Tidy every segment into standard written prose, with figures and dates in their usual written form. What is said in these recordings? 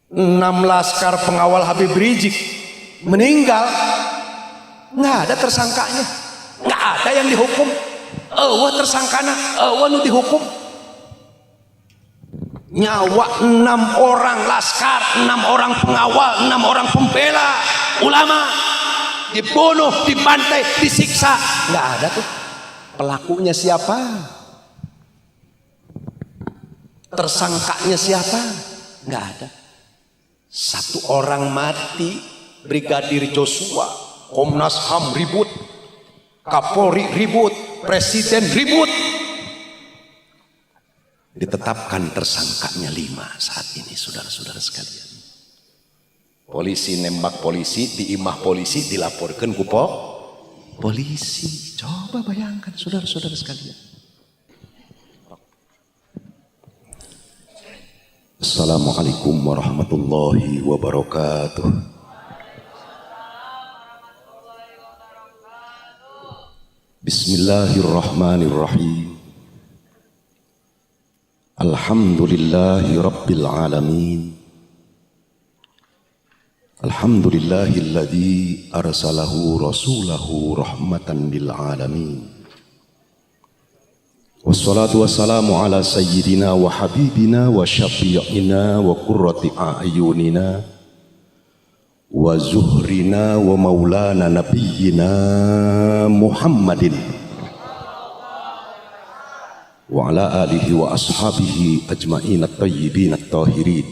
6 laskar pengawal Habib Rizik meninggal, nggak ada tersangkanya, nggak ada yang dihukum. Wah tersangkana, wah nu dihukum. Nyawa 6 orang laskar, 6 orang pengawal, 6 orang pembela ulama dibunuh, dibantai, disiksa. Nggak ada tuh. Pelakunya siapa? Tersangkanya siapa? Nggak ada. 1 orang mati, Brigadir Joshua, Komnas HAM ribut, Kapolri ribut, Presiden ribut. Ditetapkan tersangkanya 5 saat ini, saudara-saudara sekalian. Polisi nembak polisi, diimah polisi, dilaporkan ke polisi. Coba bayangkan saudara-saudara sekalian. Assalamualaikum warahmatullahi wabarakatuh. Bismillahirrahmanirrahim. Alhamdulillahi rabbil alamin. Alhamdulillahilladzi arsalahu rasulahu rahmatan lil alamin. Wassalatu wassalamu ala sayyidina wa habibina wa syafi'ina wa qurrati a'yunina wa zuhrina wa maulana nabiyyina Muhammadin wa ala alihi wa ashabihi ajma'in at-tayyibin at-tahirin.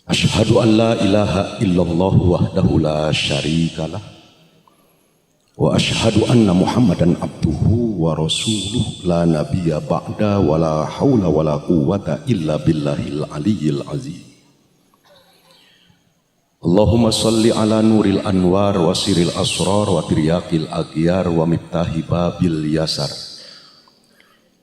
Ashhadu an la ilaha illallah wahdahu la syarikalah wa ashhadu anna Muhammadan abduhu wa rasuluh la nabiyya ba'da wa la hawla wa la quwwata illa billahil aliyyil azim. Allahumma salli ala nuril anwar wa siril asrar wa tiryaqil aghyar wa miftahi babil yasar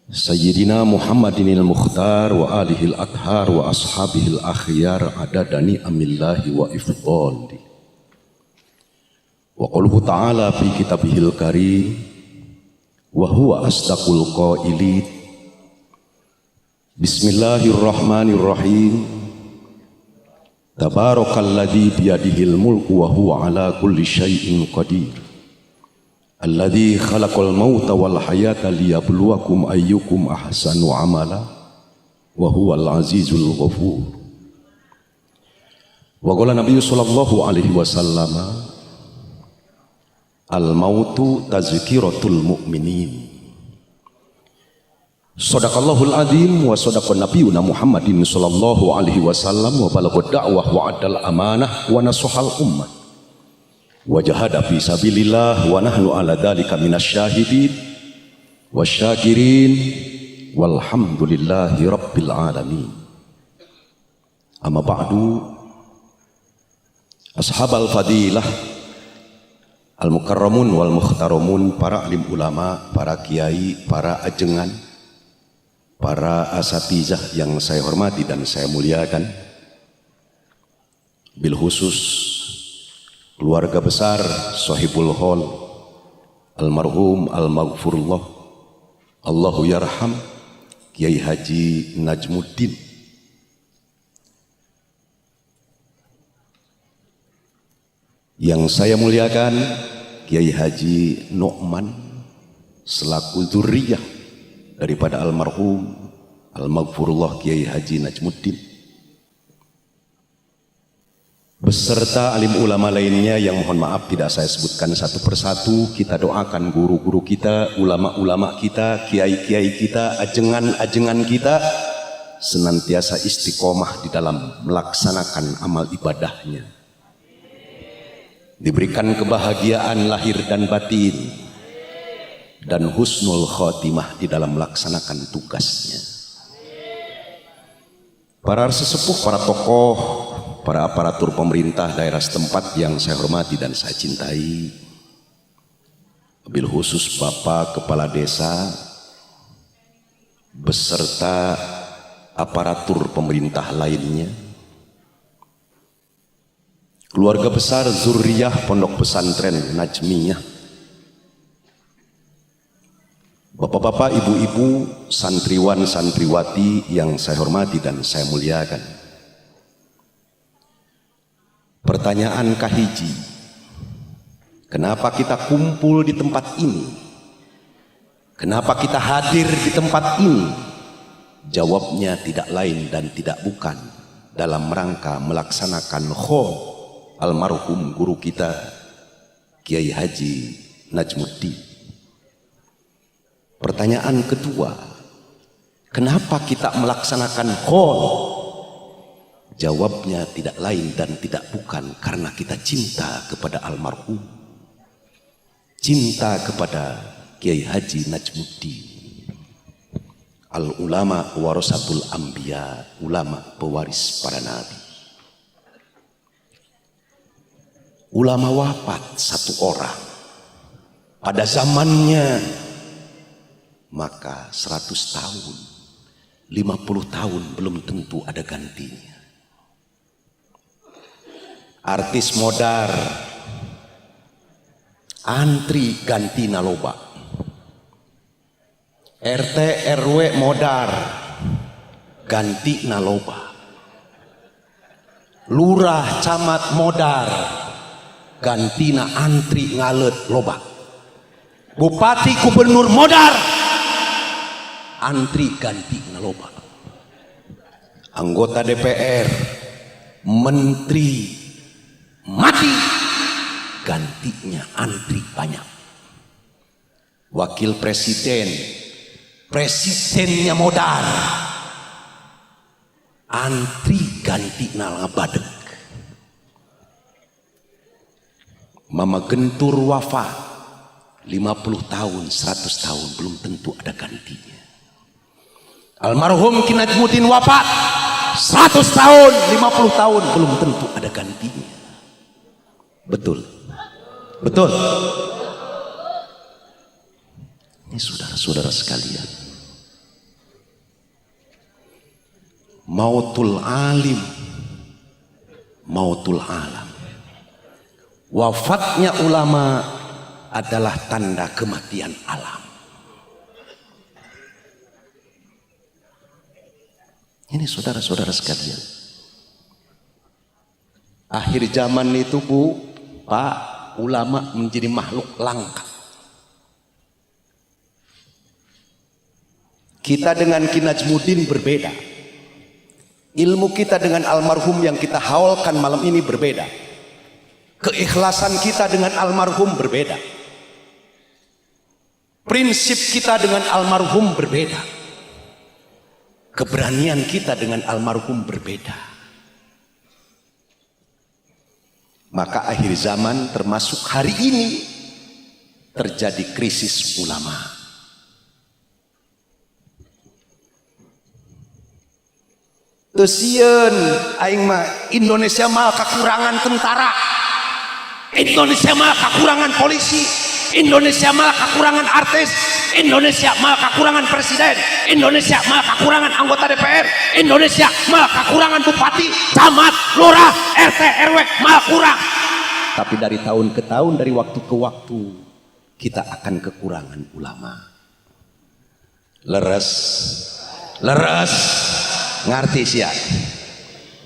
Sayyidina Muhammadinil Mukhtar wa alihil athhar wa ashabihil akhyar adadani amillahi wa ifdali. Wa quluhu ta'ala fi kitabihil karim wa huwa asdaqul qailin. Bismillahirrahmanirrahim. Tabarakalladzi biyadihil mulku wa huwa ala kulli syai'in qadir. Alladzi khalaqal mauta wal hayata liyabluwakum ayyukum ahsanu amala wa huwal azizul ghafur. Wa qala Nabi sallallahu alaihi wasallam, al-mautu tazkiratul mu'minin. Shadaqallahul azim wa shadaqan nabiyuna Muhammadin sallallahu alaihi wasallam wa balagha da'wah wa adal amanah wa nasahal ummah wa jahada fi sabilillah wa nahnu ala dzalika minasyahidin wasyakirin walhamdulillahi rabbil alamin. Amma ba'du, ashabal fadilah al-mukarramun wal muhtaramun, para alim ulama, para kiai, para ajengan, para asatizah yang saya hormati dan saya muliakan, bil khusus keluarga besar sahibul hol almarhum al-maghfurullah Allahu yarham Kiai Haji Najmuddin, yang saya muliakan Kiai Haji Nu'man selaku dzurriyyah daripada almarhum al-maghfurullah Kiai Haji Najmuddin, beserta alim ulama lainnya yang mohon maaf tidak saya sebutkan satu persatu. Kita doakan guru-guru kita, ulama-ulama kita, kiai-kiai kita, ajengan-ajengan kita senantiasa istiqomah di dalam melaksanakan amal ibadahnya, diberikan kebahagiaan lahir dan batin, dan husnul khotimah di dalam melaksanakan tugasnya. Para sesepuh, para tokoh, para aparatur pemerintah daerah setempat yang saya hormati dan saya cintai, bil khusus Bapak Kepala Desa beserta aparatur pemerintah lainnya, keluarga besar Zurriyah Pondok Pesantren Najmiyah, bapak-bapak, ibu-ibu, santriwan, santriwati yang saya hormati dan saya muliakan, Pertanyaan kahiji, kenapa kita kumpul di tempat ini? Kenapa kita hadir di tempat ini? Jawabnya tidak lain dan tidak bukan dalam rangka melaksanakan khol almarhum guru kita Kiai Haji Najmuddin. Pertanyaan kedua, kenapa kita melaksanakan khol? Jawabnya tidak lain dan tidak bukan karena kita cinta kepada almarhum, cinta kepada Kiai Haji Najmuddin. Al ulama warasatul anbiya, ulama pewaris para nabi. Ulama wafat satu orang pada zamannya, maka 100 tahun, 50 tahun belum tentu ada gantinya. Artis modar antri ganti naloba, RT RW modar ganti naloba, lurah camat modar gantina antri ngalet loba, bupati gubernur modar antri ganti naloba, anggota DPR menteri mati gantinya antri banyak, wakil presiden presidennya modal antri ganti nalabadek. Mama Gentur wafat 50 tahun 100 tahun belum tentu ada gantinya. Almarhum Kiai Najmuddin wafat 100 tahun 50 tahun belum tentu ada gantinya. Betul, betul. Ini saudara-saudara sekalian, mautul alim, mautul alam. Wafatnya ulama adalah tanda kematian alam. Ini saudara-saudara sekalian, akhir zaman itu Bu, Pak, ulama menjadi makhluk langka. Kita dengan Kiai Najmuddin berbeda. Ilmu kita dengan almarhum yang kita haulkan malam ini berbeda. Keikhlasan kita dengan almarhum berbeda. Prinsip kita dengan almarhum berbeda. Keberanian kita dengan almarhum berbeda. Maka akhir zaman termasuk hari ini terjadi krisis ulama. Tesieun aing mah Indonesia mah kekurangan tentara, Indonesia mah kekurangan polisi, Indonesia mah kekurangan artis, Indonesia mah kekurangan presiden, Indonesia mah kekurangan anggota DPR, Indonesia mah kekurangan bupati, camat, lurah, RT RW mah kurang. Tapi dari tahun ke tahun, dari waktu ke waktu, kita akan kekurangan ulama. Leres, leres. Ngarti sia,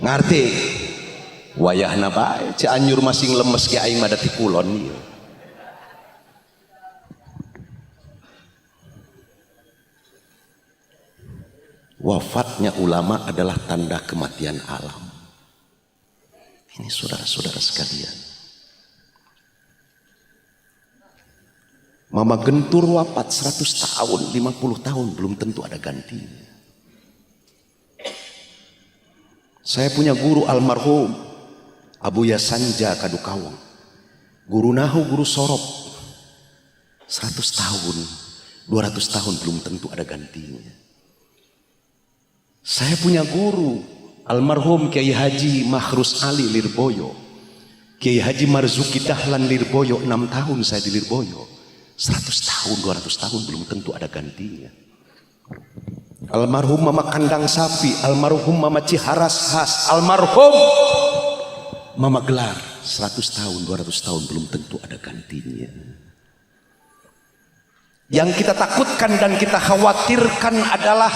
ngarti wayahna bae Cianjur masing lemes ge aing mah da ti kulon ieu. Wafatnya ulama adalah tanda kematian alam. Ini saudara-saudara sekalian, Mama Gentur wafat 100 tahun 50 tahun belum tentu ada gantinya. Saya punya guru almarhum Abu Yasanja Kadukawang, guru nahu, guru sorop, 100 tahun 200 tahun belum tentu ada gantinya. Saya punya guru almarhum Kiai Haji Mahrus Ali Lirboyo, Kiai Haji Marzuki Dahlan Lirboyo, 6 tahun saya di Lirboyo, 100 tahun 200 tahun belum tentu ada gantinya. Almarhum Mama Kandang Sapi, almarhum Mama Ciharas Has, almarhum Mama Gelar, 100 tahun 200 tahun belum tentu ada gantinya. Yang kita takutkan dan kita khawatirkan adalah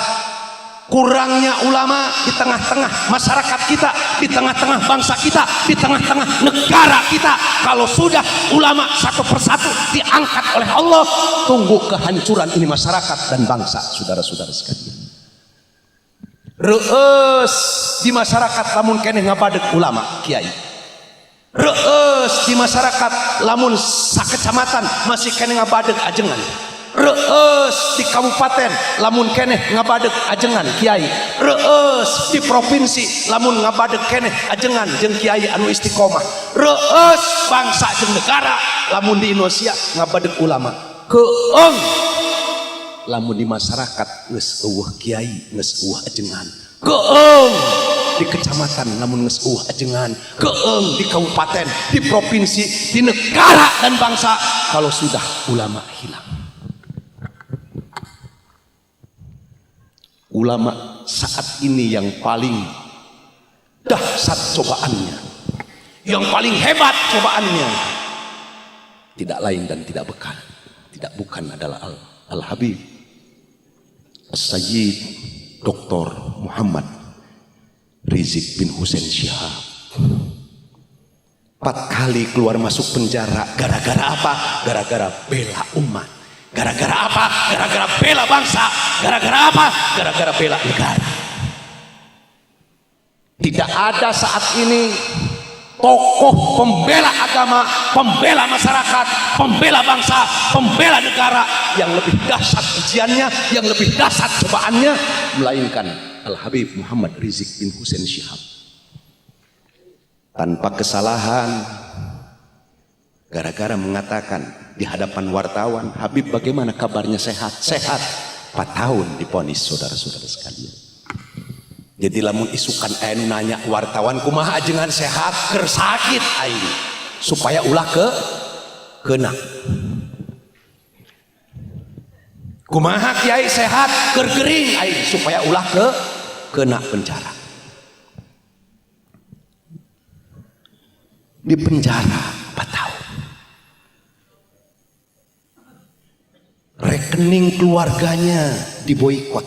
kurangnya ulama di tengah-tengah masyarakat kita, di tengah-tengah bangsa kita, di tengah-tengah negara kita. Kalau sudah ulama satu persatu diangkat oleh Allah, tunggu kehancuran ini masyarakat dan bangsa, saudara-saudara sekalian. Reus di masyarakat lamun keneh ngabadeg ulama kiai. Reus di masyarakat lamun sakecamatan masih keneh ngabadeg ajengan. Reus di kabupaten lamun keneh ngabadeg ajengan kiai. Reus di provinsi lamun ngabadeg keneh ajengan jeung kiai anu istiqomah. Reus bangsa jeung negara lamun di Indonesia ngabadeg ulama. Keung lamun di masyarakat geus eueuh kiai, geus eueuh ajengan. Keung di kecamatan lamun geus eueuh ajengan. Keung di kabupaten, di provinsi, di negara dan bangsa kalau sudah ulama hilang. Ulama saat ini yang paling dahsyat cobaannya, yang paling hebat cobaannya, tidak lain dan tidak bukan adalah Al-Habib As-Sayyid Dr. Muhammad Rizik bin Hussein Syihab. 4 kali keluar masuk penjara, gara-gara apa? Gara-gara bela umat. Gara-gara apa? Gara-gara bela bangsa. Gara-gara apa? Gara-gara bela negara. Tidak ada saat ini tokoh pembela agama, pembela masyarakat, pembela bangsa, pembela negara yang lebih dahsyat ujiannya, yang lebih dahsyat cobaannya, melainkan Al-Habib Muhammad Rizik bin Hussein Syihab. Tanpa kesalahan, gara-gara mengatakan di hadapan wartawan, Habib bagaimana kabarnya, sehat? Sehat. 4 tahun diponis, saudara-saudara sekalian. Jadi lamun isukan anu nanya wartawan kumaha ajengan sehat keur sakit aing supaya ulah kena. Kumaha kiai sehat keur gering aing supaya ulah kena penjara. Di penjara 4 tahun. Rekening keluarganya diboikot,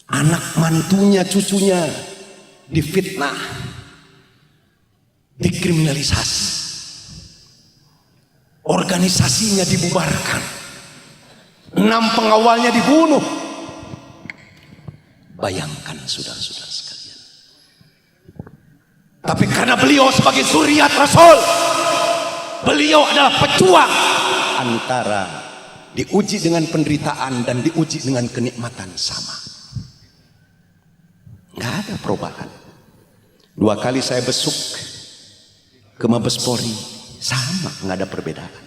anak mantunya, cucunya difitnah, dikriminalisasi, organisasinya dibubarkan, 6 pengawalnya dibunuh. Bayangkan saudara-saudara sekalian. Tapi karena beliau sebagai zuriat Rasul, beliau adalah pejuang antara diuji dengan penderitaan dan diuji dengan kenikmatan sama. Nggak ada perubahan. 2 kali saya besuk ke Mabes Polri, sama, nggak ada perbedaan.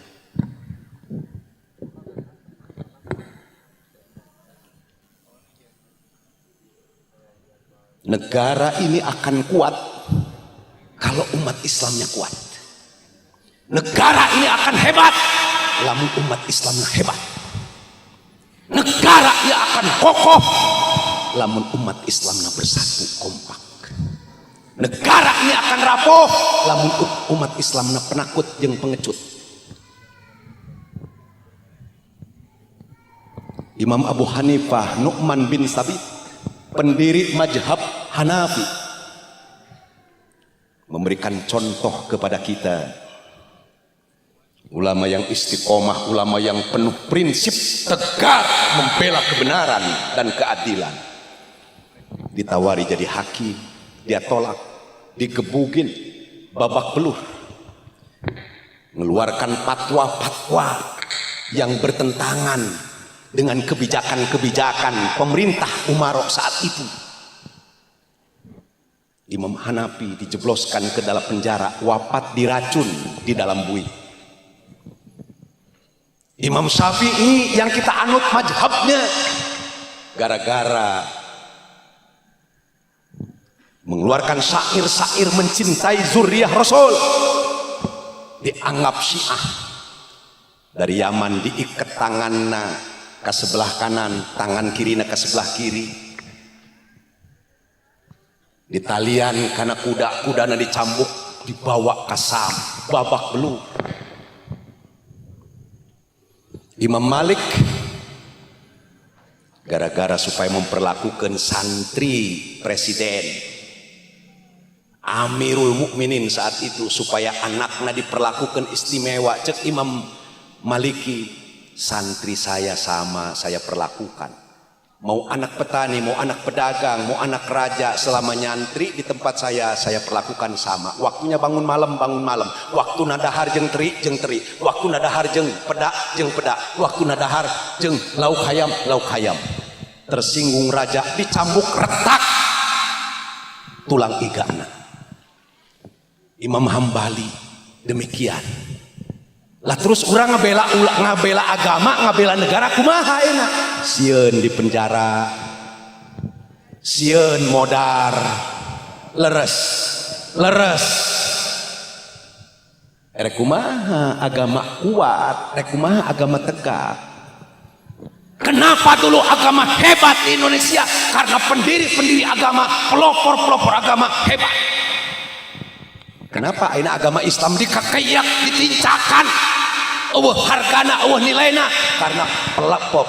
Negara ini akan kuat kalau umat Islamnya kuat. Negara ini akan hebat lamun umat Islamnya hebat. Negara ini akan kokoh lamun umat Islamnya bersatu kompak. Negara ini akan rapuh lamun umat Islamnya penakut jeung pengecut. Imam Abu Hanifah Nu'man bin Sabit, pendiri mazhab Hanafi, memberikan contoh kepada kita. Ulama yang istiqomah, ulama yang penuh prinsip, tegar membela kebenaran dan keadilan. Ditawari jadi hakim, dia tolak, digebugin, babak belur, mengeluarkan fatwa-fatwa yang bertentangan dengan kebijakan-kebijakan pemerintah Umarok saat itu. Imam Hanafi dijebloskan ke dalam penjara, wafat diracun di dalam buih. Imam Syafi'i yang kita anut mazhabnya, gara-gara mengeluarkan syair-syair mencintai zuriyah Rasul, dianggap Syiah. Dari Yaman diikat tanganna ke sebelah kanan, tangan kirina ke sebelah kiri. Di talian karena kuda-kudana dicambuk, dibawa ke Sam, babak belur. Imam Malik gara-gara supaya memperlakukan santri presiden Amirul Mukminin saat itu supaya anaknya diperlakukan istimewa. Cek Imam Maliki, santri saya sama saya perlakukan, mau anak petani, mau anak pedagang, mau anak raja, selama nyantri di tempat saya perlakukan sama. Waktunya bangun malam, waktu nadahar jeng teri, waktu nadahar jeng pedak, waktu nadahar jeng lauk hayam. Tersinggung raja dicambuk retak tulang igana. Imam Hambali demikian lah, terus orang ngabela agama, ngabela negara, kumaha enak? Sieun di penjara, sieun modar, leres. Rek kumaha agama kuat, rek kumaha agama tegak. Kenapa dulu agama hebat di Indonesia? Karena pendiri agama, pelopor agama hebat. Kenapa ayeuna agama Islam dikakeyak, ditincakan, hargana, nilainya? Karena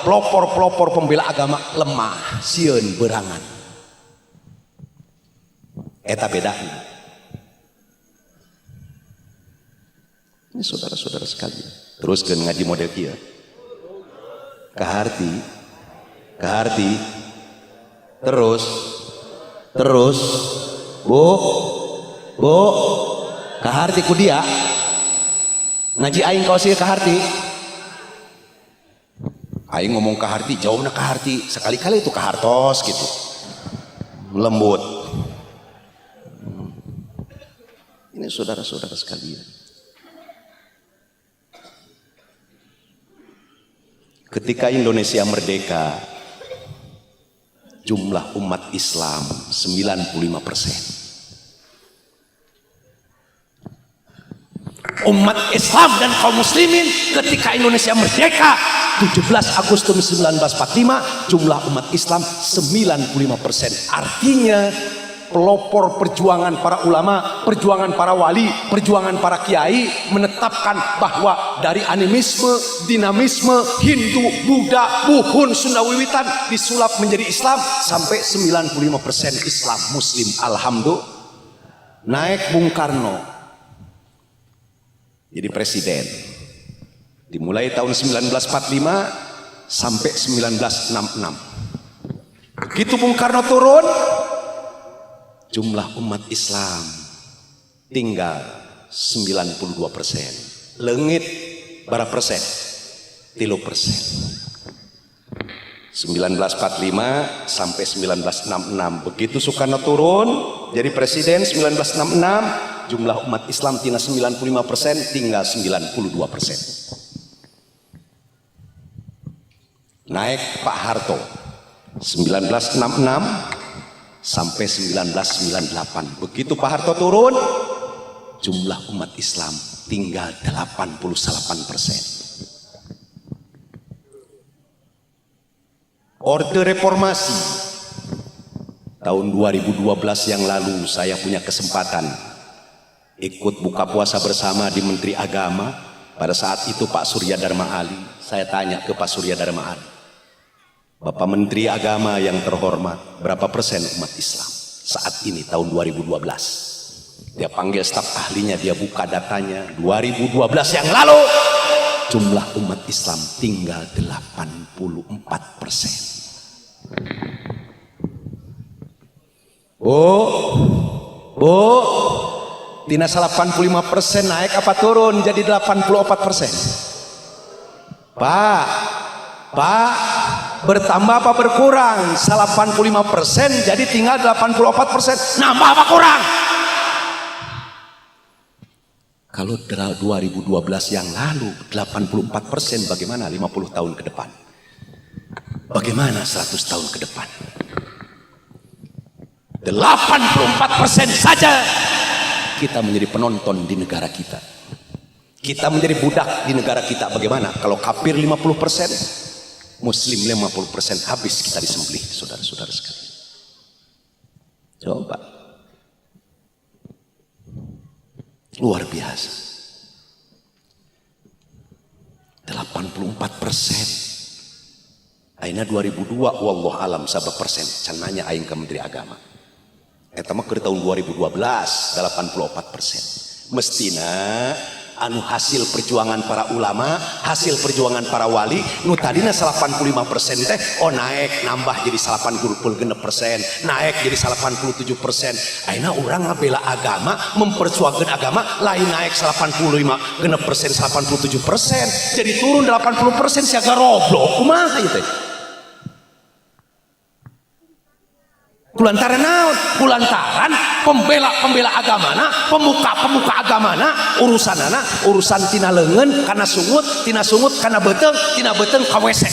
pelopor pembela agama lemah, sieun berangan. Eta bedanya. Ini saudara-saudara sekalian, teruskeun ngaji model kieu. Kaharti, terus, bu, kaharti ku dia ngaji aing kau sih kaharti. Aing ngomong kaharti, jawabna kaharti, sekali-kali itu kahartos gitu, lembut. Ini saudara-saudara sekalian, ketika Indonesia merdeka, jumlah umat Islam 95%. Umat Islam dan kaum muslimin ketika Indonesia merdeka 17 Agustus 1945, jumlah umat Islam 95%. Artinya pelopor perjuangan para ulama, perjuangan para wali, perjuangan para kiai menetapkan bahwa dari animisme, dinamisme, Hindu, Buddha, Buhun, Sunda Wiwitan disulap menjadi Islam sampai 95% Islam Muslim. Alhamdulillah. Naik Bung Karno jadi presiden, dimulai tahun 1945 sampai 1966. Begitu Bung Karno turun, jumlah umat Islam tinggal 92%. Leungit berapa persen? 3%. 1945 sampai 1966. Begitu Soekarno turun jadi presiden 1966, jumlah umat Islam tina 95% tinggal 92%. Naik Pak Harto 1966 sampai 1998. Begitu Pak Harto turun, jumlah umat Islam tinggal 88%. Orde Reformasi tahun 2012 yang lalu, saya punya kesempatan ikut buka puasa bersama di Menteri Agama. Pada saat itu Pak Surya Dharma Ali. Saya tanya ke Pak Surya Dharma Ali, Bapak Menteri Agama yang terhormat, berapa persen umat Islam saat ini tahun 2012? Dia panggil staf ahlinya, dia buka datanya 2012 yang lalu, jumlah umat Islam tinggal 84%. Bu, tina 85% naik apa turun jadi 84%? Pak, bertambah apa berkurang? 85% jadi tinggal 84%. Nambah apa kurang? Kalau 2012 yang lalu 84%, bagaimana 50 tahun ke depan? Bagaimana 100 tahun ke depan? 84% saja kita menjadi penonton di negara kita. Kita menjadi budak di negara kita. Bagaimana kalau kafir 50%, muslim 50%, habis kita disembelih, saudara-saudara sekalian. Coba. Luar biasa. 84%. Aina 2002 wallah alam sabab persen can nanya aing ke Menteri Agama eta mah ke tahun 2012 84%. Mestina anu hasil perjuangan para ulama, hasil perjuangan para wali nu tadina 85% teh naik nambah jadi 86%, naik jadi 87%. Aina urang ngabela agama, memperjuangkan agama lain naik 85% 87%, jadi turun 80% siaga roblok kumaha ieu teh. Kulantaran naon? Kulantaran pembela agamana, pemuka agamana, urusan tina leungeun kana sungut, tina sungut kana beteung, tina beteung ka WC.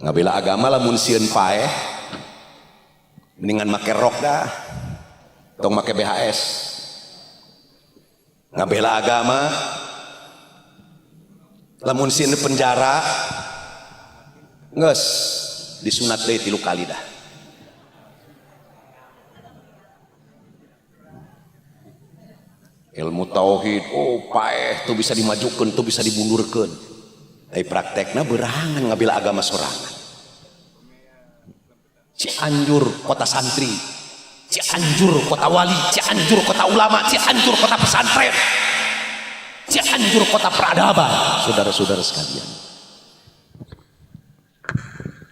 Ngabela agama lamun sieun paeh mendingan make rok dah. Tong make BHS. Ngabela agama lamun sieun di penjara nges disunat deui 3 kali dah. Ilmu tauhid paeh tuh bisa dimajukeun, tuh bisa dibundurkeun. Tapi praktekna berangan ngabela agama sorangan. Cianjur kota santri, Cianjur kota wali, Cianjur kota ulama, Cianjur kota pesantren, Cianjur kota peradaban. Saudara-saudara sekalian,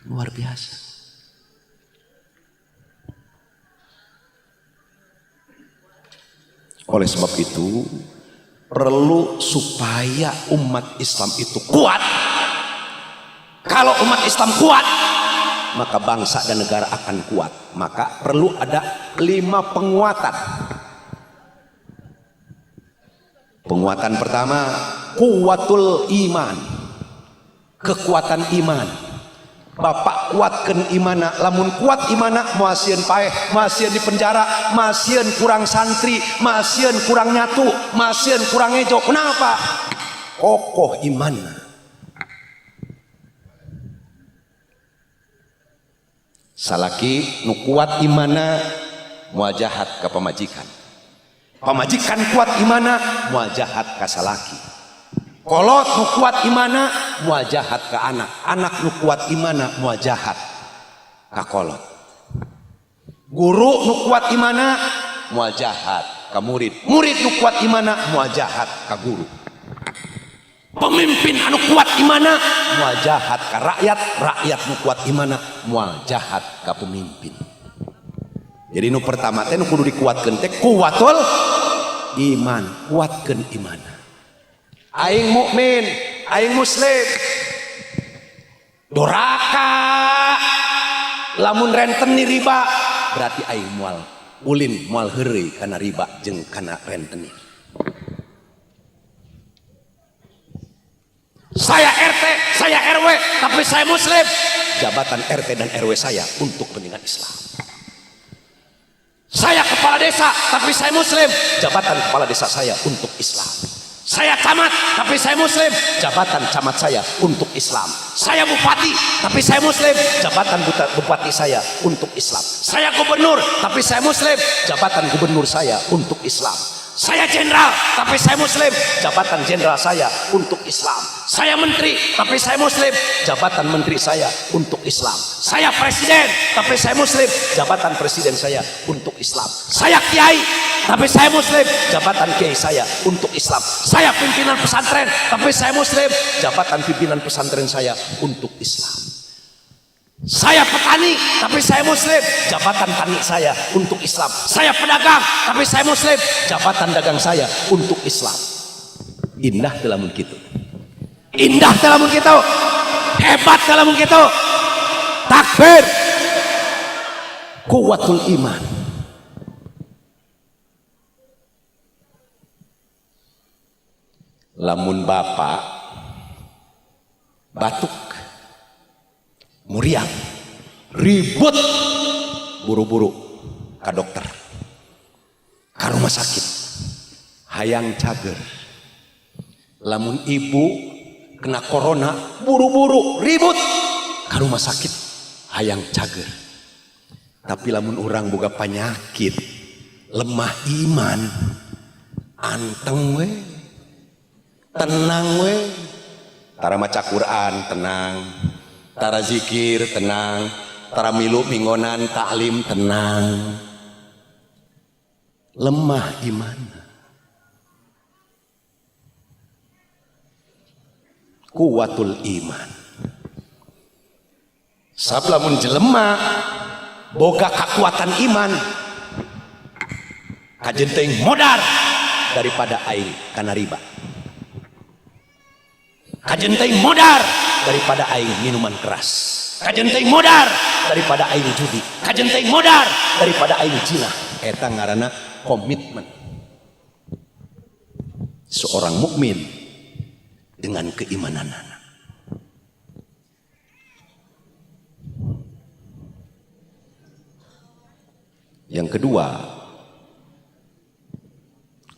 luar biasa. Oleh sebab itu perlu supaya umat Islam itu kuat. Kalau umat Islam kuat, maka bangsa dan negara akan kuat. Maka perlu ada 5 penguatan. Penguatan pertama, kuwatul iman, kekuatan iman. Bapak kuatkan imana, lamun kuat imana muasieun paeh, muasieun di penjara, muasieun kurang santri, muasieun kurang nyatu, muasieun kurang ngejo. Kenapa? Kokoh imanna. Salaki nu kuat imana muajahat ka pamajikan. Pamajikan kuat imana muajahat ka salaki. Kolot nu kuat imana muajahat ke anak, anak nu kuat imana muajahat ke kolot. Guru nu kuat imana muajahat ke murid, murid nu kuat imana muajahat ke guru. Pemimpin anu kuat imana muajahat ke rakyat, rakyat nu kuat imana muajahat ke pemimpin. Jadi nu pertama teh nu kudu dikuatkeun teh kuwatul iman, kuatkeun imana. Aing mukmin, aing muslim. Doraka lamun renten ni riba berarti aing moal ulin moal heureuy kana riba jeung kana renten. Saya RT, saya RW, tapi saya muslim. Jabatan RT dan RW saya untuk kepentingan Islam. Saya kepala desa, tapi saya muslim. Jabatan kepala desa saya untuk Islam. Saya camat, tapi saya muslim. Jabatan camat saya untuk Islam. Saya bupati, tapi saya muslim. Jabatan bupati saya untuk Islam. Saya gubernur, tapi saya muslim. Jabatan gubernur saya untuk Islam. Saya jenderal, tapi saya muslim. Jabatan jenderal saya untuk Islam. Saya menteri, tapi saya muslim. Jabatan menteri saya untuk Islam. Saya presiden, tapi saya muslim. Jabatan presiden saya untuk Islam. Saya kiai, tapi saya muslim. Jabatan kiai saya untuk Islam. Saya pimpinan pesantren, tapi saya muslim. Jabatan pimpinan pesantren saya untuk Islam. Saya petani, tapi saya muslim. Jabatan tani saya untuk Islam. Saya pedagang, tapi saya muslim. Jabatan dagang saya untuk Islam. Indah dalam kitu. Indah dalam kitu. Hebat dalam kitu. Takbir. Kuwatul iman. Lamun bapak batuk muriang ribut buru-buru ke dokter ke rumah sakit hayang cager. Lamun ibu kena corona buru-buru ribut ke rumah sakit hayang cager. Tapi lamun orang boga penyakit lemah iman anteng we tenang we. Tara maca Quran tenang, tara zikir tenang, tara milu mingonan taklim tenang. Lemah iman. Kuwatul iman. Sablamun jelema boga kekuatan iman, kajenteng modar daripada aing kana riba. Kajenteng modar daripada aing minuman keras. Kajenteng modar daripada aing judi. Kajenteng modar daripada aing zina. Eta ngaranna komitmen seorang mukmin dengan keimanan. Yang kedua,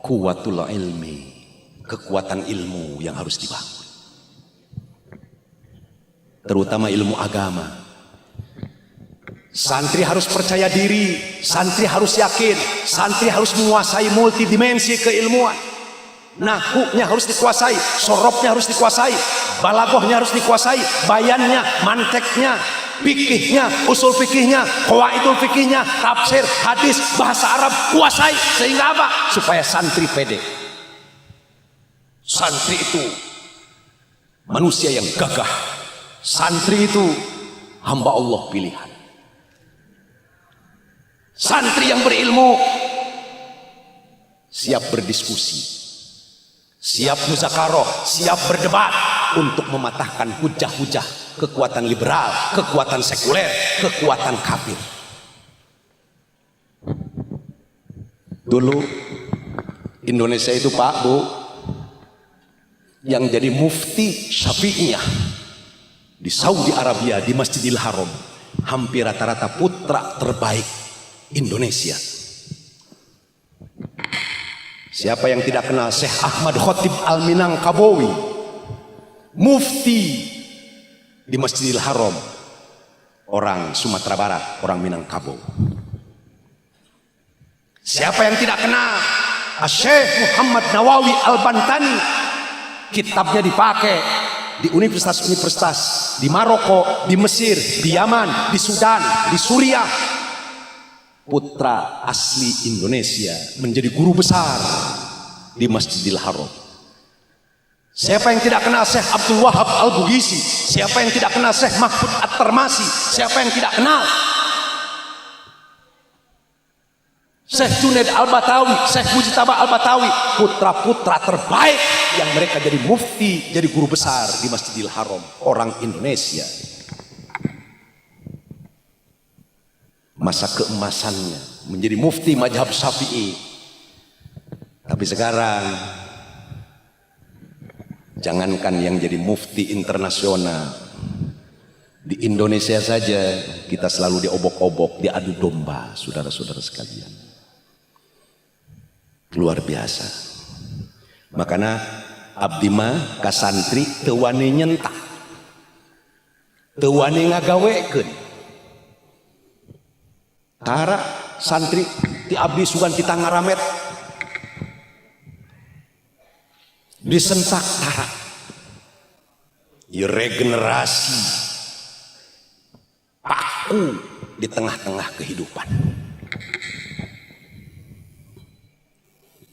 kuwatul ilmi, kekuatan ilmu yang harus dibangun. Terutama ilmu agama. Santri harus percaya diri, santri harus yakin, santri harus menguasai multidimensi keilmuan. Nahuknya harus dikuasai, sorobnya harus dikuasai, balagohnya harus dikuasai, bayannya, manteknya, fikihnya, usul fikihnya, qawaidul fikihnya, tafsir, hadis, bahasa Arab kuasai. Sehingga apa? Supaya santri pede. Santri itu manusia yang gagah. Santri itu hamba Allah pilihan. Santri yang berilmu siap berdiskusi, siap muzakaroh, siap berdebat untuk mematahkan hujah-hujah kekuatan liberal, kekuatan sekuler, kekuatan kafir. Dulu Indonesia itu Pak Bu, yang jadi mufti Syafi'iyah di Saudi Arabia, di Masjidil Haram, hampir rata-rata putra terbaik Indonesia. Siapa yang tidak kenal Syekh Ahmad Khotib Al-Minangkabawi, mufti di Masjidil Haram, orang Sumatera Barat, orang Minangkabau. Siapa yang tidak kenal Syekh Muhammad Nawawi Al-Bantani, kitabnya dipakai di universitas-universitas di Maroko, di Mesir, di Yaman, di Sudan, di Suriah. Putra asli Indonesia menjadi guru besar di Masjidil Haram. Siapa yang tidak kenal Syekh Abdul Wahab Al-Bugisi? Siapa yang tidak kenal Syekh Mahfud At-Tarmasi? Siapa yang tidak kenal Syekh Junaid Al-Batawi, Syekh Mujtaba Al-Batawi? Putra-putra terbaik yang mereka jadi mufti, jadi guru besar di Masjidil Haram, orang Indonesia. Masa keemasannya menjadi mufti mazhab Syafi'i. Tapi sekarang jangankan yang jadi mufti internasional, di Indonesia saja kita selalu diobok-obok, diadu domba, saudara-saudara sekalian. Luar biasa. Makanya abdi mah ka santri teu wani nyentak, teu wani ngagawekeun. Tara santri ti abdi sugan kita ngaramet disentak tara. Regenerasi paku di tengah-tengah kehidupan.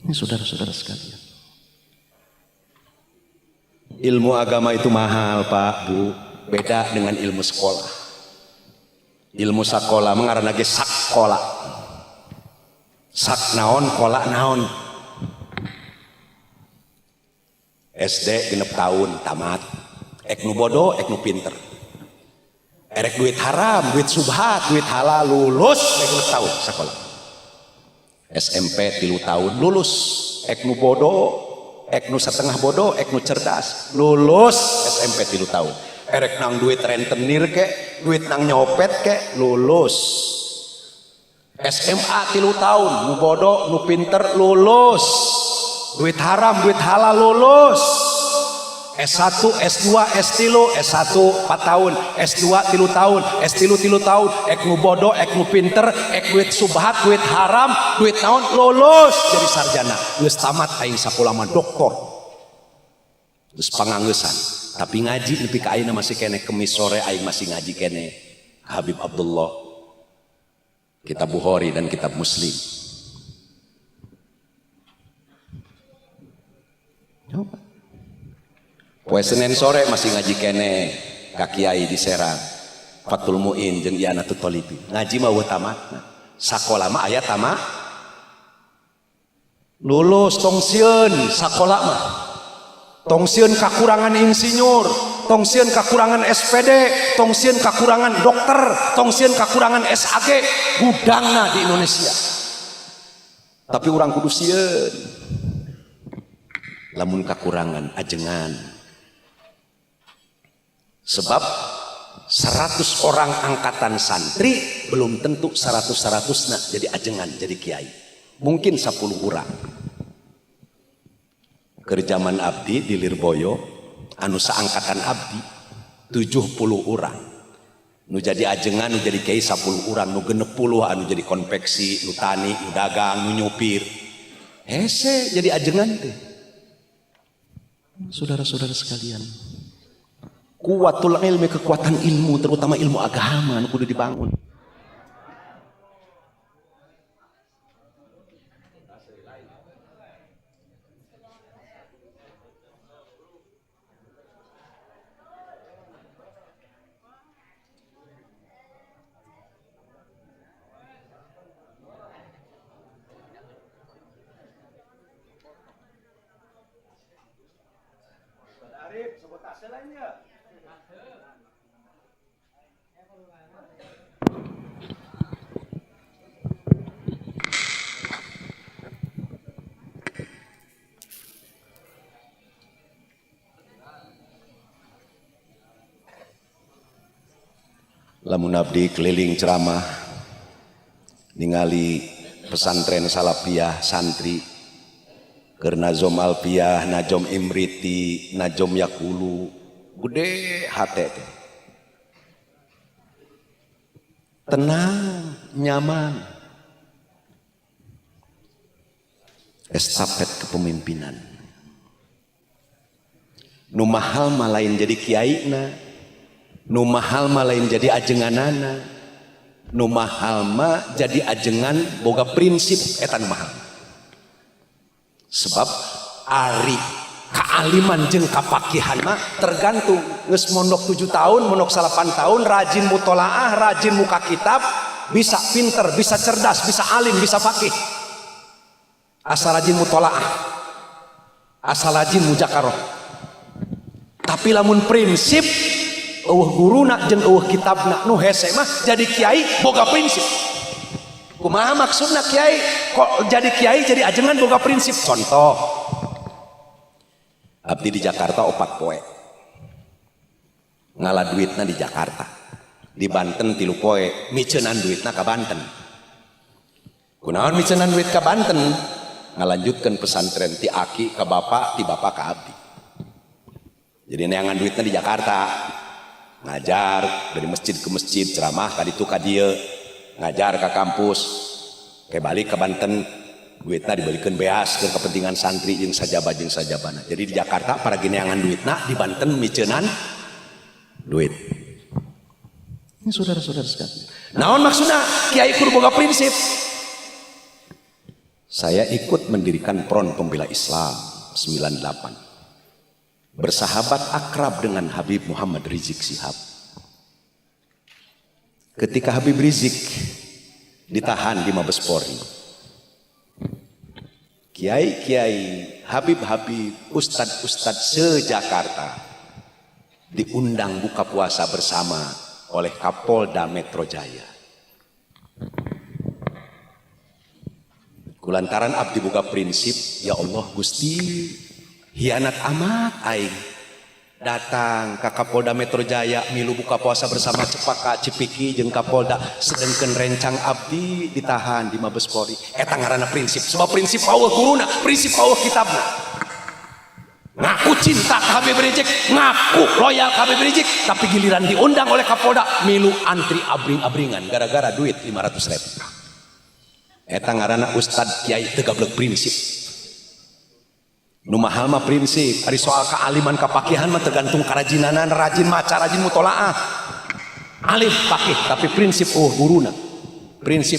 Ini saudara-saudara sekalian, ilmu agama itu mahal Pak Bu, beda dengan ilmu sekolah. Ilmu sakola mengarana ge sakola. Sak naon, kola naon. SD 6 tahun tamat. Ek nu bodoh, ek nu pinter. Erek duit haram, duit subhat, duit halal, lulus ek 6 tahun sakola. SMP 3 tahun lulus. Ek nu bodoh, ek nu setengah bodoh, ek nu cerdas, lulus SMP 3 tahun. Erek nang duit rentenir ke, duit nang nyopet ke, lulus. SMA 3 tahun, nu bodoh, nu pinter, lulus. Duit haram, duit halal, lulus. S1, S2, S3, S1 4 tahun, S2 3 tahun, S3 3 tahun, ek nu bodoh, ek nu pinter, ek duit subhat, duit haram, duit naon, lulus jadi sarjana. Geus tamat aing sakola mah doktor. terus pangangeusan tapi ngaji nepi ka ayeuna masih kene kemis sore aing masih ngaji kene Habib Abdullah kitab Bukhari dan kitab Muslim. Coba poe Senin sore masih ngaji kene ka kiai di Serang Fatul Muin jeung Ianatul Tolibi ngaji mah weu tamatna sakola mah aya tamat lulus tong sieun sakola mah tong sieun kakurangan insinyur, tong sieun kakurangan SPD, tong sieun kakurangan dokter, tong sieun kakurangan SAG, gudangna di Indonesia. Tapi orang kudu sieun. Lamun kakurangan ajengan. Sebab 100 orang angkatan santri belum tentu 100-100 jadi ajengan, jadi kiai. Mungkin 10 orang. Kerjaman abdi di Lirboyo anu saangkatan abdi 70 orang nu jadi ajengan nu jadi kiai 10 orang nu 60 anu jadi konveksi nu tani nu dagang nu nyupir hese jadi ajengan teh. Saudara-saudara sekalian, kuwatul ilmi, kekuatan ilmu terutama ilmu agama nu kudu dibangun. Lamun abdi keliling ceramah ningali pesantren salafiyah santri keur Nazom Alfiyah, Najom Imriti, Najom Yakulu gede hate teh. Tenang, nyaman. Estafet kepemimpinan. Nu mahal mah lain jadi kiaina, nu mahal mah lain jadi ajenganana, nu mahal mah jadi ajengan boga prinsip eta nu mahal. Sebab ari kealiman jeung kapakihan mah tergantung geus mondok 7 tahun, mondok 8 tahun, rajin mutolaah, rajin muka kitab, bisa pinter, bisa cerdas, bisa alim, bisa fakih. Asal rajin mutolaah, asal rajin mujakarah. Tapi lamun prinsip eueuh guruna jeung eueuh kitabna nu hese mah jadi kiai boga prinsip. Kumaha maksudna kiai? Kok jadi kiai jadi ajengan boga prinsip? Contoh, abdi di Jakarta 4 poe ngalah duitna di Jakarta, di Banten 3 poe miceunaan duitna ka Banten. Kunaon miceunaan duit ka Banten? Ngalanjutkeun pesantren ti aki ka bapak, ti bapak ka abdi. Jadi neangan duitna di Jakarta, ngajar dari masjid ke masjid, ceramah ka ditu ka dieu, ngajar ke kampus, kayak balik ke Banten, duitna dibalikeun beas ke kepentingan santri jeung sajabana. Jadi di Jakarta para gineangan duitna, di Banten miceunaan duit. Ini saudara-saudara sekalian. Naon maksudna kiai kudu boga prinsip? Saya ikut mendirikan Front Pembela Islam 98. Bersahabat akrab dengan Habib Muhammad Rizik Syihab. Ketika Habib Rizik ditahan di Mabes Polri, kiai-kiai, Habib-Habib, Ustadz-Ustadz se-Jakarta diundang buka puasa bersama oleh Kapolda Metro Jaya. Kulantaran abdi buka prinsip, ya Allah Gusti, hianat amat aing datang ke Kapolda Metro Jaya milu buka puasa bersama Cepaka Cipiki jeung Kapolda sedengkeun rencang abdi ditahan di Mabes Polri. Eta ngaranna prinsip. Sebab prinsip Allah guruna, prinsip Allah kitabna. Ngaku cinta ke Habib Rizik, ngaku loyal ke Habib Rizik, tapi giliran diundang oleh Kapolda milu antri abring-abringan gara-gara duit 500.000. Eta ngaranna Ustad Kiai teu gablek prinsip. Nu mahal mah prinsip, ari soal kealiman kapakihan mah tergantung karajinanan, rajin maca, rajin mutolaah. Alim pakih tapi prinsip guruna. Prinsip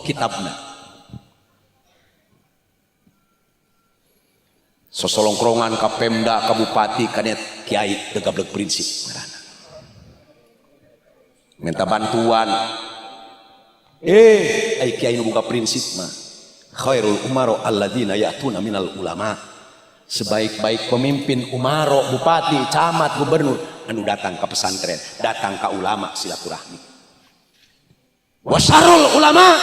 kitabna. Sosolongkrongan ka Pemda, ka bupati, kana kiai teu gablek prinsip ngaranna. Minta bantuan. Ai kiai nu boga prinsip mah. Khairul umaro alladzina ya'tuna minal ulama. Sebaik-baik pemimpin umaro, bupati, camat, gubernur anu datang ke pesantren, datang ke ulama silaturahmi. Wasarul ulama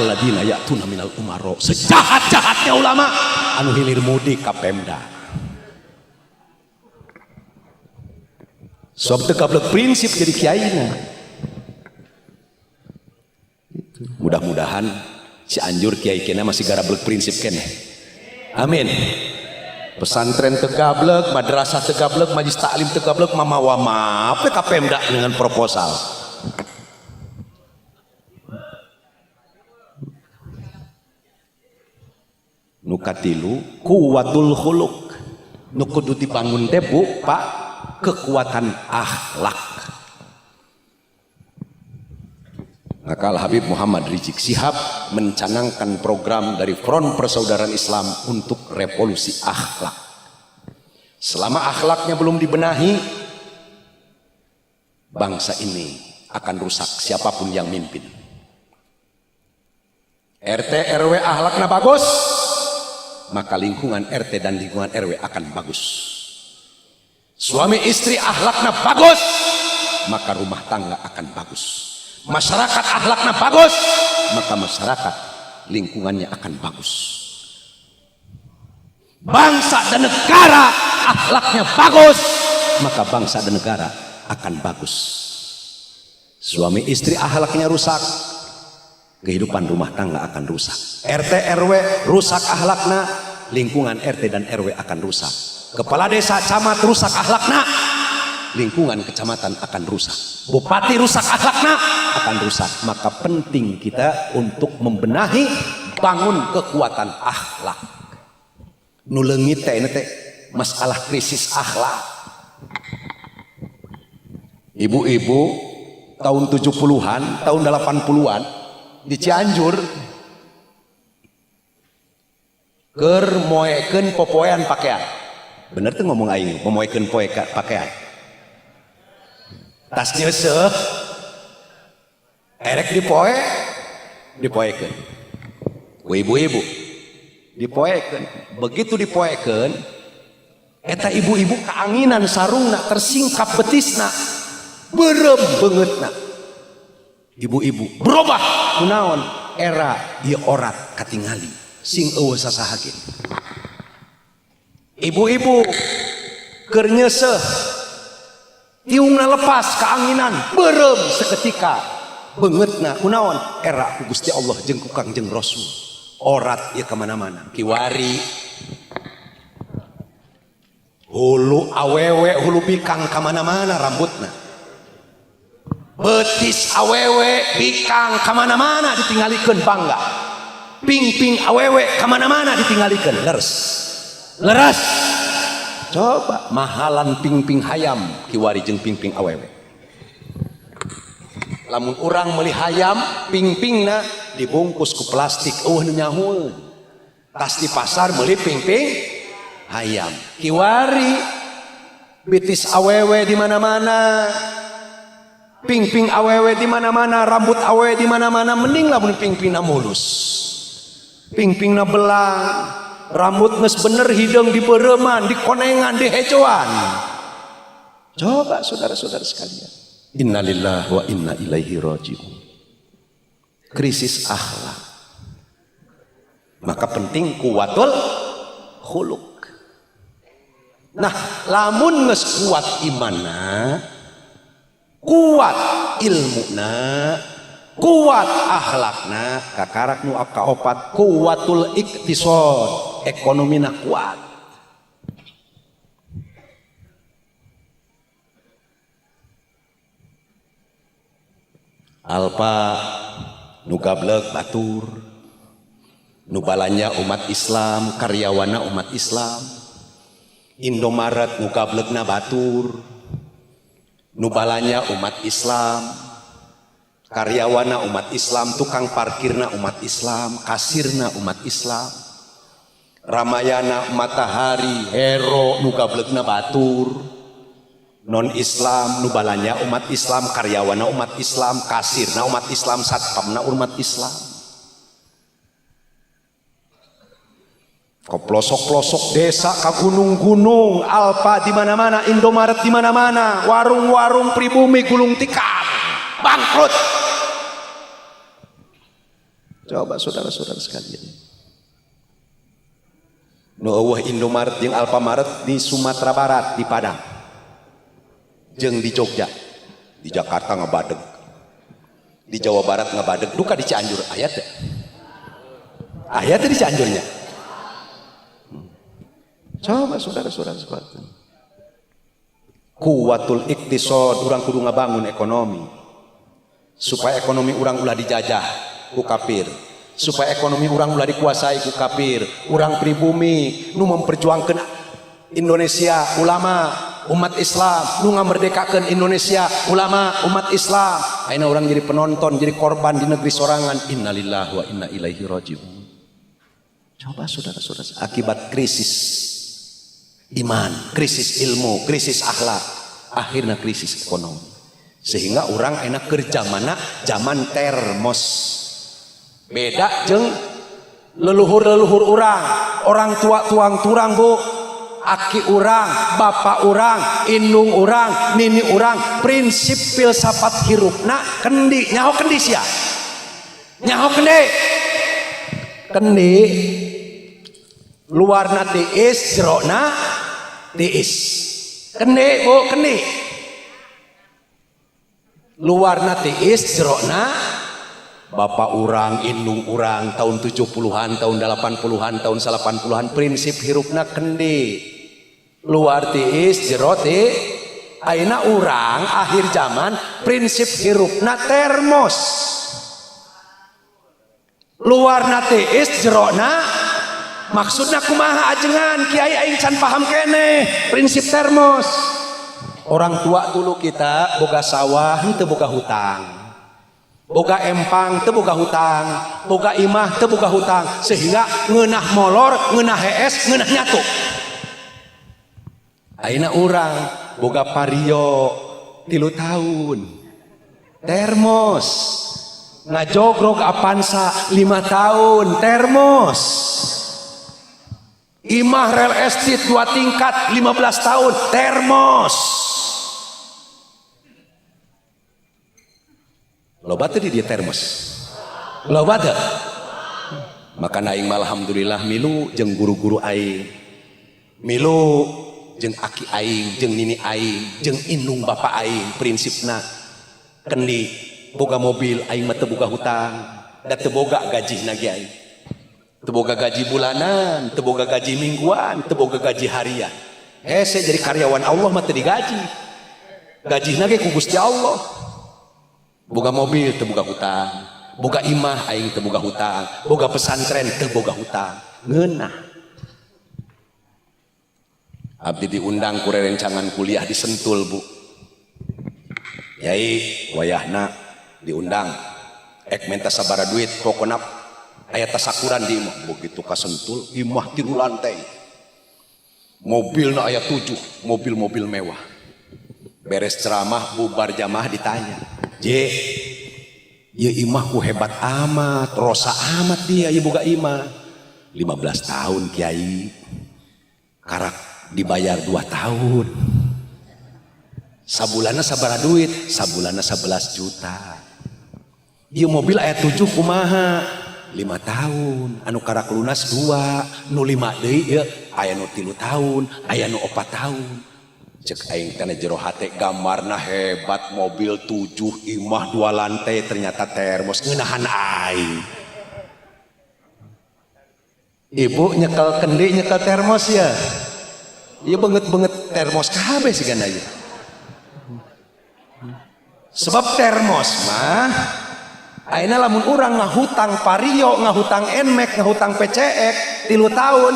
alladzina ya'tuna minal umaro. Sejahat-jahatnya ulama anu hilir mudik ka Pemda. Sebab teu gablek prinsip jadi kiaina. Mudah-mudahan Cianjur kiai-kiai masih garablek prinsip kene. Amin. Pesantren tegablek, madrasah tegablek, majlis taklim tegablek, mama wa maaf ka Pemda dengan proposal. Nu katilu kuwatul khuluq. Nu kudu dibangun teh Bu, Pak, kekuatan akhlak. Maka Habib Muhammad Rizik Syihab mencanangkan program dari Front Persaudaraan Islam untuk revolusi akhlak. Selama akhlaknya belum dibenahi, bangsa ini akan rusak siapapun yang mimpin. RT RW akhlaknya bagus, maka lingkungan RT dan lingkungan RW akan bagus. Suami istri akhlaknya bagus, maka rumah tangga akan bagus. Masyarakat akhlaknya bagus, maka masyarakat lingkungannya akan bagus. Bangsa dan negara akhlaknya bagus, maka bangsa dan negara akan bagus. Suami istri akhlaknya rusak, kehidupan rumah tangga akan rusak. RT RW rusak akhlaknya, lingkungan RT dan RW akan rusak. Kepala desa camat rusak akhlaknya, lingkungan kecamatan akan rusak. Bupati rusak akhlaknya akan rusak. Maka penting kita untuk membenahi, bangun kekuatan akhlak. Nu leungit teh masalah krisis akhlak. Ibu-ibu tahun 70-an, tahun 80-an di Cianjur keur moekeun popoean pakaian. Bener tuh ngomong aing, moekeun pakaian. Tasnya erek dipoekeun ku ibu-ibu, dipoekeun. Begitu dipoekeun, eta ibu-ibu keanginan sarungna tersingkap betisna, berem beungeutna. Ibu-ibu berubah kunaon, era ieu orat katingali sing eueuh sasahageun. Ibu-ibu keur nyeuseuh, tiungna lepas keanginan, berem seketika beungeutna kunaon, era ku Gusti Allah jeung ku Kangjeng Rasul. Orat ieu kemana-mana, kiwari hulu awewe, hulu bikang kemana-mana rambutna, betis awewe bikang kemana-mana ditinggalikeun bangga, ping-ping awewe kemana-mana ditinggalikeun leres. Coba mahalan ping-ping hayam kiwari jeung ping-ping awewe. Lamun urang meuli hayam, ping-pingna dibungkus ku plastik, nu nyahueun. Tas di pasar meuli ping-ping hayam. Kiwari bitis awewe di mana-mana, ping-ping awewe di mana-mana, rambut awewe di mana-mana. Mending lamun ping-pingna mulus, ping-pingna belang, rambut geus bener, hidung dibeureman, dikonengan, dihejoan. Coba saudara-saudara sekalian, innalillahi wa inna ilaihi raji'un. Krisis akhlak. Maka penting kuwatul khuluq. Nah, lamun geus kuat imanna, kuat ilmuna, kuat akhlakna, kakarak nu kaopat kuwatul iktisad, ekonomina kuat. Alpa nu gablek batur, nubalanya umat Islam, karyawana umat Islam. Indomaret nu gablegna batur, nubalanya umat Islam, karyawana umat Islam, tukang parkirna umat Islam, kasirna umat Islam. Ramayana Matahari Hero nu gablegna batur, non Islam nubalanya umat Islam, karyawana umat Islam, kasirna umat Islam, satpamna umat Islam. Ke pelosok-pelosok desa, ke gunung-gunung, Alfa di mana-mana, Indomaret di mana-mana, warung-warung pribumi gulung tikar, bangkrut. Coba saudara-saudara sekalian. Nu eueuh Indomaret jeung Alfamaret di Sumatera Barat di Padang. Jeung di Jogja, di Jakarta ngabadeg, di Jawa Barat ngabadeg, duka di Cianjur ayat ya, ayat di Cianjurnya. Coba saudara-saudara sekalian, kuwatul iktisad, urang kudu ngabangun ekonomi supaya ekonomi urang ulah dijajah ku kafir, supaya ekonomi urang ulah dikuasai ku kafir. Urang pribumi nu memperjuangkan Indonesia, ulama umat Islam, nu ngamerdekakeun Indonesia, ulama umat Islam. Ayeuna urang jadi penonton, jadi korban di negeri sorangan. Innalillahi wa inna ilaihi rajiun. Coba saudara-saudara, akibat krisis iman, krisis ilmu, krisis akhlak, akhirnya krisis ekonomi. Sehingga orang enak kerja mana zaman termos. Beda jeung leluhur-leluhur orang tua tuang turang bu, aki urang, bapak urang, indung urang, nini urang, prinsip filsafat hirupna kendi, nyaho kendi sia, nyaho kendi, luarna tiis, jerona tiis, kendi bu, kendi, luarna tiis, jerona bapak urang, indung urang, tahun 70-an, tahun 80-an, tahun 80-an, prinsip hirupna kendi, luar tiis, jero ti, ayeuna urang akhir zaman prinsip hirupna termos, luarna tiis, jerona maksudna kumaha ajengan kiai aing can paham kene prinsip termos. Orang tua dulu kita boga sawah teu boga hutang, boga empang teu boga hutang, boga imah teu boga hutang, sehingga ngeunah molor, ngeunah hees, ngeunah nyatu. Ayeuna urang boga pario 3 tahun, termos, ngajogrog Avanza 5 tahun, termos, imah real estate 2 tingkat 15 tahun, termos. Loba teh di dia termos, loba teh. Maka aing alhamdulillah milu jeung guru-guru aing, milu jeung aki aing, jeung nini aing, jeung indung bapak aing, prinsipna kendi boga mobil aing mah teu boga hutang, da teu boga gaji ge aing. Teu boga gaji bulanan, teu boga gaji mingguan, teu boga gaji harian. Hese jadi karyawan Allah mah teu digaji, gajina ge ku Gusti Allah. Boga mobil teu boga hutang, boga imah aing teu boga hutang, boga pesantren teu boga hutang, ngeunah. Abdi diundang ku rerencangan kuliah di Sentul bu, yai wayahna diundang, ek menta sabara duit, pokona aya tasakuran di imah. Begitu ka Sentul, imah 3 lantai, mobilna aya 7, mobil-mobil mewah. Beres ceramah bubar jamaah ditanya, je, ya imah ku hebat amat, rosa amat dia, ya boga imah. 15 tahun kiai, karak dibayar 2 tahun. Sabulana sabara duit, sabulana 11 juta. Ieu mobil aya 7 kumaha? 5 tahun, anu karak lunas 2, nu 5 deui ieu aya nu 3 tahun, aya nu 4 tahun. Cek aing kana jero hate gambarna hebat, mobil 7, imah 2 lantai, ternyata termos ngeunahan aing. Ibu nyekel kendi nyekel termos ya. Ieu banget-banget termos kabeh sigana ieu. Sebab termos mah Ayeuna lamun urang ngahutang Vario, ngahutang Nmax, ngahutang PCX 3 tahun,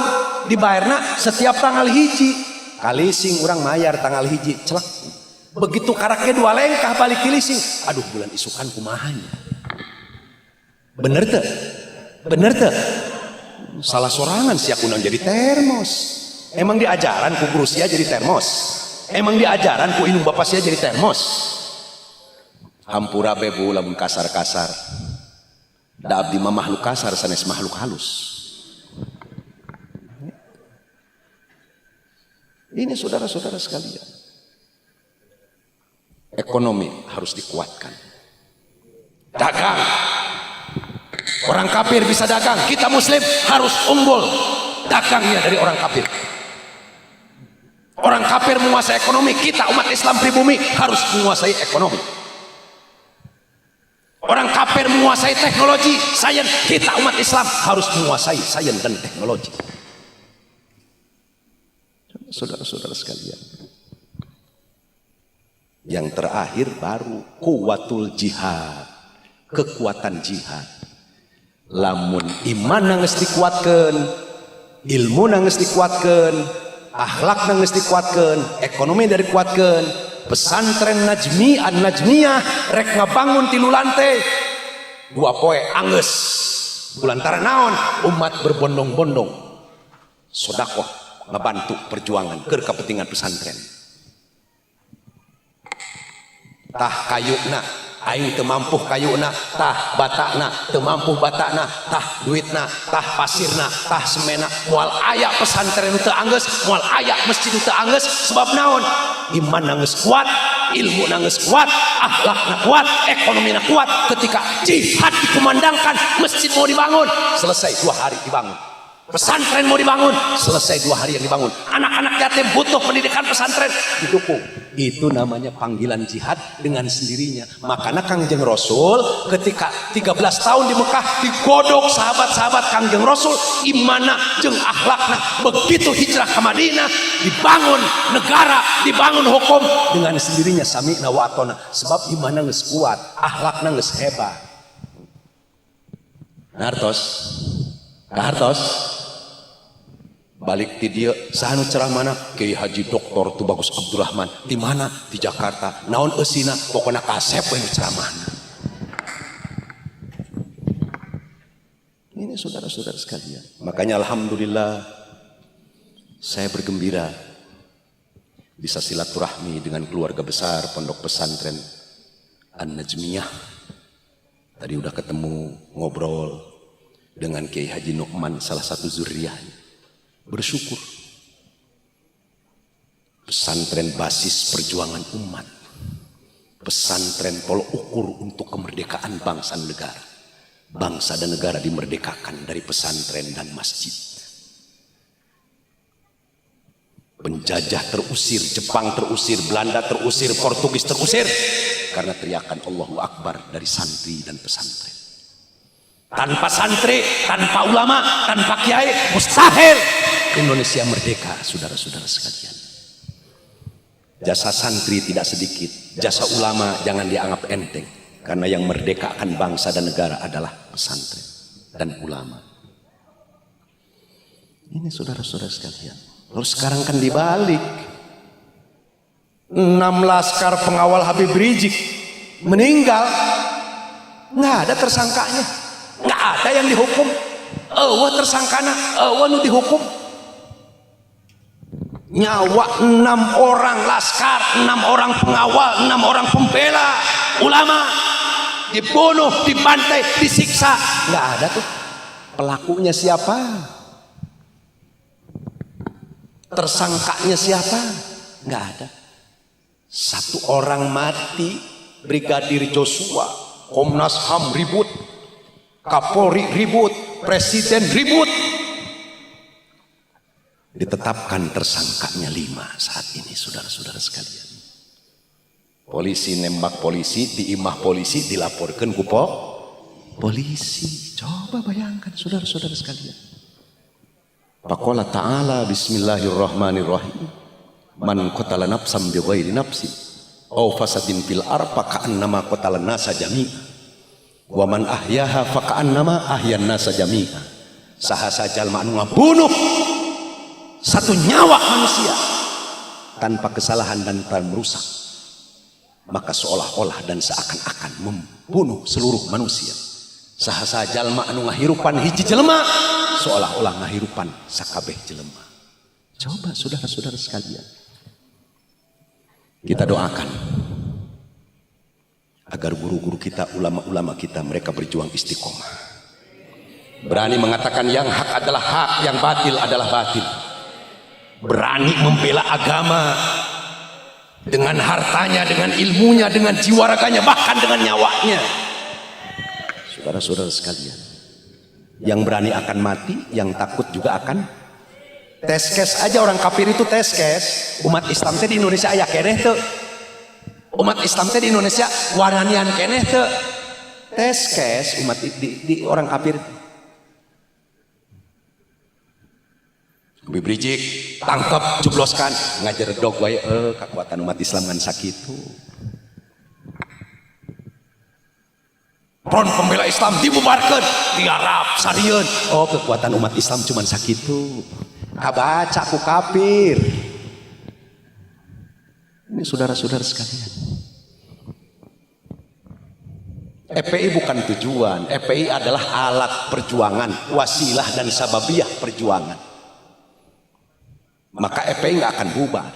dibayarna setiap tanggal hiji. Kalising urang mayar tanggal hiji, celak. Begitu karaknya 2 lengkah balik kilising. Aduh bulan isukan kumahanya. Bener teh? Bener teh? Salah sorangan sia kunaon jadi termos. Emang diajaran ku guru sia jadi termos? Emang diajaran ku indung bapak sia jadi termos? Hampura bebu lamun kasar-kasar. Da abdi mah makhluk kasar sanes makhluk halus. Ini saudara-saudara sekalian. Ekonomi harus dikuatkan. Dagang. Orang kafir bisa dagang, kita muslim harus unggul dagangnya dari orang kafir. Orang kafir menguasai ekonomi, kita umat Islam pribumi harus menguasai ekonomi. Orang kafir menguasai teknologi, sains, kita umat Islam harus menguasai sains dan teknologi. Saudara-saudara sekalian, yang terakhir baru kuwatul jihad, kekuatan jihad. Lamun iman nangis dikuatkan, ilmu nangis dikuatkan, akhlak nangis dikuatkan, ekonomi dari kuatkan, pesantren Najmiyah rek ngabangun 3 lantai 2 poe angges kulantara naon umat berbondong-bondong sodakoh ngebantu perjuangan ke kepentingan pesantren. Tah kayuna aing teu mampu kayuna, tah batakna teu mampu batakna, tah duitna, tah pasirna, tah semena, moal aya pesantren teu anggeus, moal aya masjid teu anggeus. Sebab naon? Iman nanggeus kuat, ilmu nanggeus kuat, akhlakna kuat, ekonomina kuat. Ketika jihad dikumandangkan, masjid mau dibangun, selesai 2 hari dibangun. Pesantren mau dibangun, selesai 2 hari yang dibangun. Anak-anak yatim butuh pendidikan pesantren, didukung. Itu namanya panggilan jihad dengan sendirinya. Makanya Kangjeng Rasul ketika 13 tahun di Mekah digodok sahabat-sahabat Kangjeng Rasul, imana jeung akhlakna. Begitu hijrah ke Madinah, dibangun negara, dibangun hukum dengan sendirinya sami'na wa atona. Sebab imana geus kuat, akhlakna geus hebat. Hartos balik ti dia sahanu ceramana Kiai Haji Doktor Tubagus Abdurrahman di mana di Jakarta naon eusina pokona kasep we ceramahna. Ini saudara-saudara sekalian, makanya alhamdulillah saya bergembira bisa silaturahmi dengan keluarga besar Pondok Pesantren An-Najmiyah. Tadi udah ketemu ngobrol dengan Kiai Haji Nukman, salah satu zuriyahnya. Bersyukur pesantren basis perjuangan umat, pesantren tolok ukur untuk kemerdekaan bangsa dan negara. Bangsa dan negara dimerdekakan dari pesantren dan masjid. Penjajah terusir, Jepang terusir, Belanda terusir, Portugis terusir karena teriakan Allahu Akbar dari santri dan pesantren. Tanpa santri, tanpa ulama, tanpa kiai, mustahil Indonesia merdeka, saudara-saudara sekalian. Jasa santri tidak sedikit, jasa ulama jangan dianggap enteng, karena yang merdekakan bangsa dan negara adalah pesantren dan ulama. Ini saudara-saudara sekalian. Lalu sekarang kan dibalik, 6 laskar pengawal Habib Rizik meninggal, nggak ada tersangkanya. Nggak ada yang dihukum. Wah tersangkana, wah nu dihukum. Nyawa 6 orang laskar, 6 orang pengawal, 6 orang pembela ulama dibunuh, dibantai, disiksa. Nggak ada tuh. Pelakunya siapa? Tersangkanya siapa? Nggak ada. 1 orang mati, Brigadir Joshua, Komnas HAM ribut, Kapolri ribut, Presiden ribut. Ditetapkan tersangkanya 5 saat ini, saudara-saudara sekalian. Polisi nembak polisi, diimah polisi, dilaporkan ke polisi. Coba bayangkan saudara-saudara sekalian. Faqala ta'ala bismillahirrahmanirrahim. Man qatala nafsan bighairi nafsin aw fasadin fil ardi ka'annama qatala nasa jami'an. Wa man ahyaha faka'annama ahyan nasa jami'a. Saha jalma anu ngabunuh satu nyawa manusia tanpa kesalahan dan tanpa merusak, maka seolah-olah dan seakan-akan membunuh seluruh manusia. Saha jalma anu ngahirupan hiji jelema seolah-olah ngahirupan sakabeh jelema. Coba saudara-saudara sekalian, kita doakan agar guru-guru kita, ulama-ulama kita, mereka berjuang istiqomah, berani mengatakan yang hak adalah hak, yang batil adalah batil, berani membela agama dengan hartanya, dengan ilmunya, dengan jiwa raganya, bahkan dengan nyawanya. Saudara-saudara sekalian, yang berani akan mati, yang takut juga akan teskes aja. Orang kafir itu teskes. Umat Islam di Indonesia aya keneh tuh. Umat Islam di Indonesia waranian keneh tuh. Teskes umat di orang kafir. Bibrijik tangkap jubloskan ngajar dog wae kekuatan umat Islam ngan sakitu. Front pembela Islam dibubarkan di Arab sarieun. Oh, kekuatan umat Islam cuman sakitu. Kabaca ku kafir. Ini saudara-saudara sekalian, FPI bukan tujuan. FPI adalah alat perjuangan, wasilah dan sababiyah perjuangan. Maka FPI nggak akan bubar.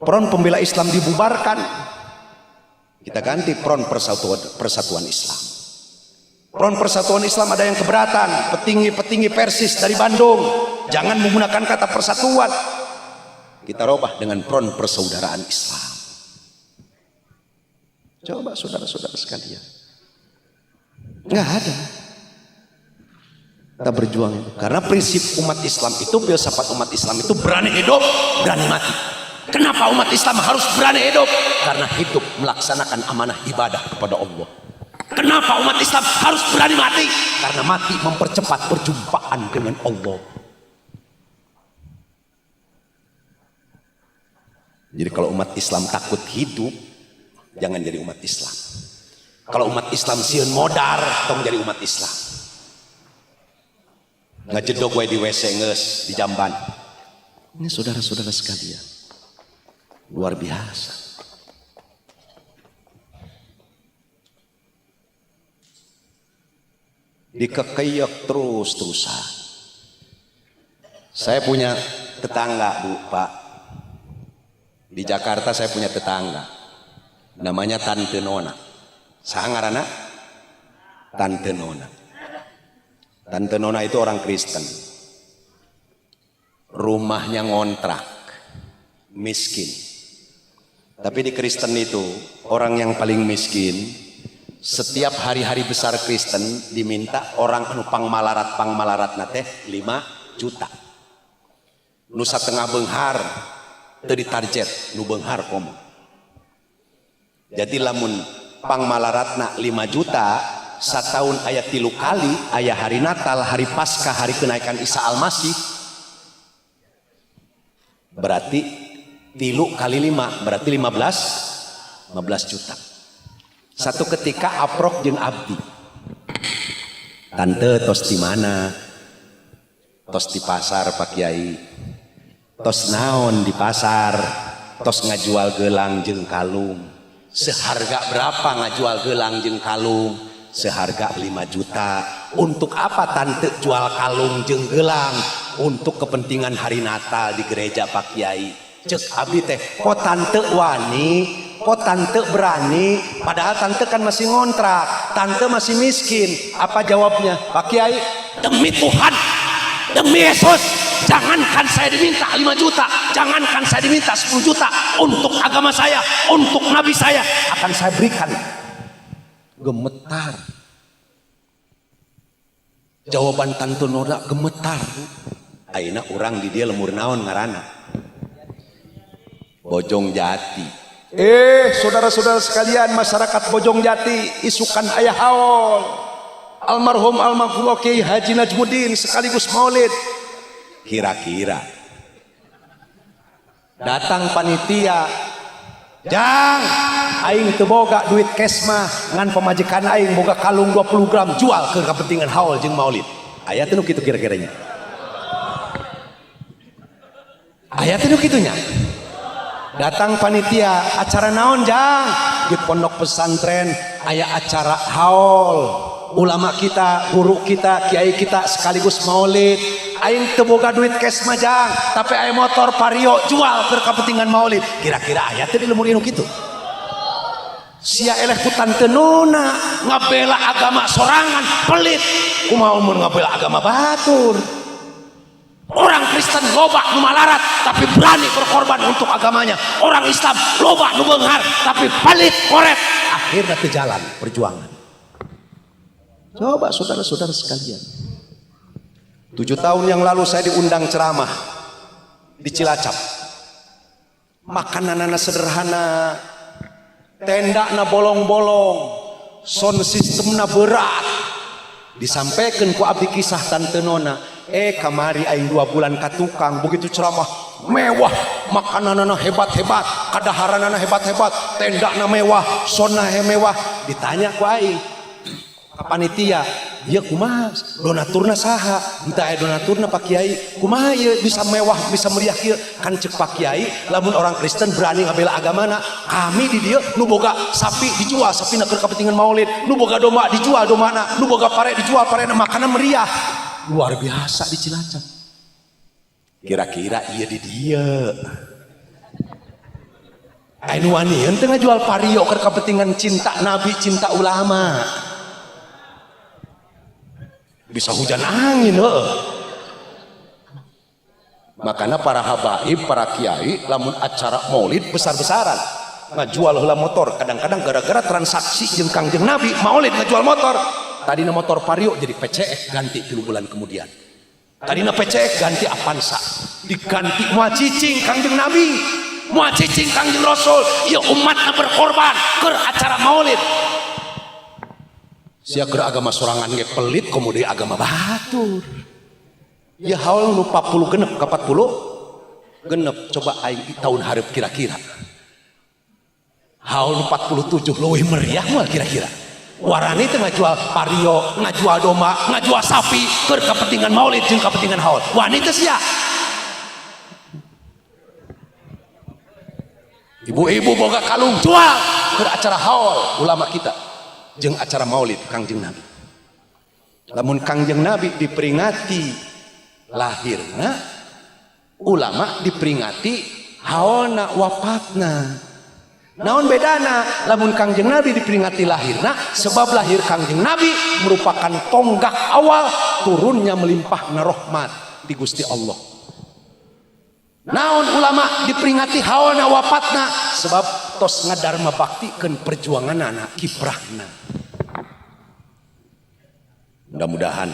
Front pembela Islam dibubarkan, kita ganti Front Persatuan Islam. Front Persatuan Islam ada yang keberatan, petinggi-petinggi Persis dari Bandung, jangan menggunakan kata persatuan, kita robah dengan Front Persaudaraan Islam. Coba saudara-saudara sekalian, nggak ada. Kita berjuang itu karena prinsip umat Islam itu, filsafat umat Islam itu berani hidup, berani mati. Kenapa umat Islam harus berani hidup? Karena hidup melaksanakan amanah ibadah kepada Allah. Kenapa umat Islam harus berani mati? Karena mati mempercepat perjumpaan dengan Allah. Jadi kalau umat Islam takut hidup, jangan jadi umat Islam. Kalau umat Islam sieun modar, tong jadi umat Islam. Ngajedog wae di WC geus di jamban. Ini saudara-saudara sekalian, luar biasa. Dikekeyak terus-terusan. Saya punya tetangga, Bu, Pak. Di Jakarta saya punya tetangga. Namanya Tante Nona. Saha ngaranna? Tante Nona. Tante Nona itu orang Kristen. Rumahnya ngontrak. Miskin. Tapi di Kristen itu, orang yang paling miskin, setiap hari-hari besar Kristen diminta orang anu pangmalarat nate 5 juta. Nusa Tengah Beunghar teu ditarget, nu Beunghar komo. Jadi lamun pangmalaratna 5 juta, sataun aya 3 kali, aya hari Natal, hari Paskah, hari kenaikan Isa Almasih. Berarti 3 kali 5 berarti 15 juta. Satu ketika aprok jeung abdi. Tante tos di mana? Tos di pasar Pak Kiai. Tos naon di pasar? Tos ngajual gelang jeung kalung. Seharga berapa ngajual gelang jeung kalung? Seharga 5 juta. Untuk apa tante jual kalung jeung gelang? Untuk kepentingan hari Natal di gereja Pak Kiai. Cek abdi teh, kok tante wani, kok tante berani, padahal tante kan masih ngontrak, tante masih miskin. Apa jawabnya Pak Kiai? Demi Tuhan, demi Yesus, jangankan saya diminta 5 juta, jangankan saya diminta 10 juta, untuk agama saya, untuk nabi saya, akan saya berikan. Gemetar. Jawaban Tante Nona gemetar. Ayeuna urang di dia lemur naon ngaranna? Bojong Jati. Saudara-saudara sekalian, masyarakat Bojong Jati, isukan ayah haul almarhum almarhum Kiai Haji Najmuddin sekaligus maulid. Kira-kira datang panitia, Jang, aing teu boga duit cash mah ngan pamajikan aing boga kalung 20 gram jual ke kepentingan haul jeung maulid. Aya teh nu kitu kira-kiranya. Aya teh nu kitunya. Datang panitia acara naon jang di pondok pesantren aya acara haul. Ulama kita, guru kita, kiai kita sekaligus maulid. Aing teu boga duit cash mah jang, tapi aya motor Vario jual ke kepentingan maulid. Kira-kira aya teh di lemur nu kitu. Sia eleh ku tanteununa ngabela agama sorangan pelit. Kumaha mun ngabela agama batur. Orang Kristen loba nu malarat tapi berani berkorban untuk agamanya. Orang Islam loba nu beunghar tapi pelit koret. Akhirnya teu jalan perjuangan. Coba saudara-saudara sekalian. 7 tahun yang lalu saya diundang ceramah di Cilacap. Makananana sederhana, tendana bolong-bolong, sound sistemna berat. Disampaikan ku abdi kisah tante nona, kamari aing 2 bulan ka tukang, begitu ceramah mewah, makananana hebat-hebat, kadaharanana hebat-hebat, tendana mewah, soundna mewah. Ditanya ku aing ka panitia, ieu kumaha donaturna saha? Entah aya donaturna Pak Kiai, kumaha ieu bisa mewah bisa meriah kieu? Kan cek Pak Kiai lamun orang Kristen berani ngabela agamana, kami di dieu nu boga sapi dijual sapina keur kepentingan maulid, nu boga domba dijual dombana, nu boga pare dijual parena, makanan meriah. Luar biasa di Cilacap. Kira-kira ieu di dieu anu wanieun teh ngajual Vario keur kepentingan cinta nabi, cinta ulama. Bisa hujan angin makanya para habaib, para kiai lamun acara maulid besar-besaran ngajual heula motor, kadang-kadang gara-gara transaksi jeung Kangjeng Nabi maulid ngajual motor. Tadina motor Vario jadi PCX ganti 3 bulan kemudian. Tadina PCX ganti Avanza, diganti moal cicing Kangjeng Nabi, moal cicing Kangjeng Rasul. Ya umatna berkorban keur acara maulid. Sia keur agama sorangan ge pelit, kemudian agama batur. Ya haul nu 40 genep ka 40 genep. Coba aing tahun hareup kira-kira. Haul nu 47 leuwih meriah moal kira-kira. Warani teh ngajual Vario, ngajual domba, ngajual sapi keur kepentingan maulid jeung kepentingan haul. Wani teh sia. Ibu-ibu boga kalung jual keur acara haul ulama kita. Jeung acara maulid Kangjeng Nabi. Lamun Kangjeng Nabi diperingati lahirna, ulama diperingati haulna wafatna. Naon bedana lamun Kangjeng Nabi diperingati lahirna, sebab lahir Kangjeng Nabi merupakan tonggak awal turunnya melimpahna rahmat di Gusti Allah. Naon ulama diperingati haulna wafatna, sebab tos ngadarma baktikeun perjuanganna kiprahna. Mudah-mudahan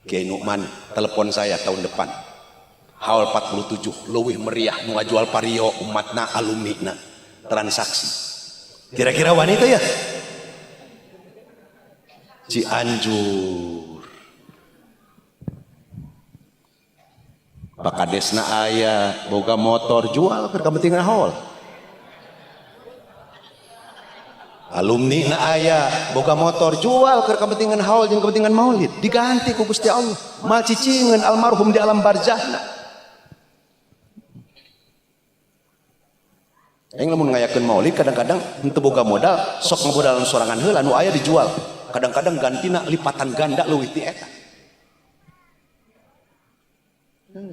Kiai Nu'man telepon saya tahun depan. Haul 47 leuwih meriah nu ngajual Vario umatna alumnina transaksi. Kira-kira wanita ya? Cianjur. Bakadesna aya boga motor jual keur kepentingan haul. Alumni na aya boga motor jual ke kepentingan haul jeung kepentingan maulid, diganti ku Gusti Allah mal cicingeun almarhum di alam barzahna. Aing lamun ngayakeun maulid kadang-kadang henteu boga modal sok ngabodalan sorangan heula nu aya dijual, kadang-kadang gantina lipatan ganda leuwih ti eta.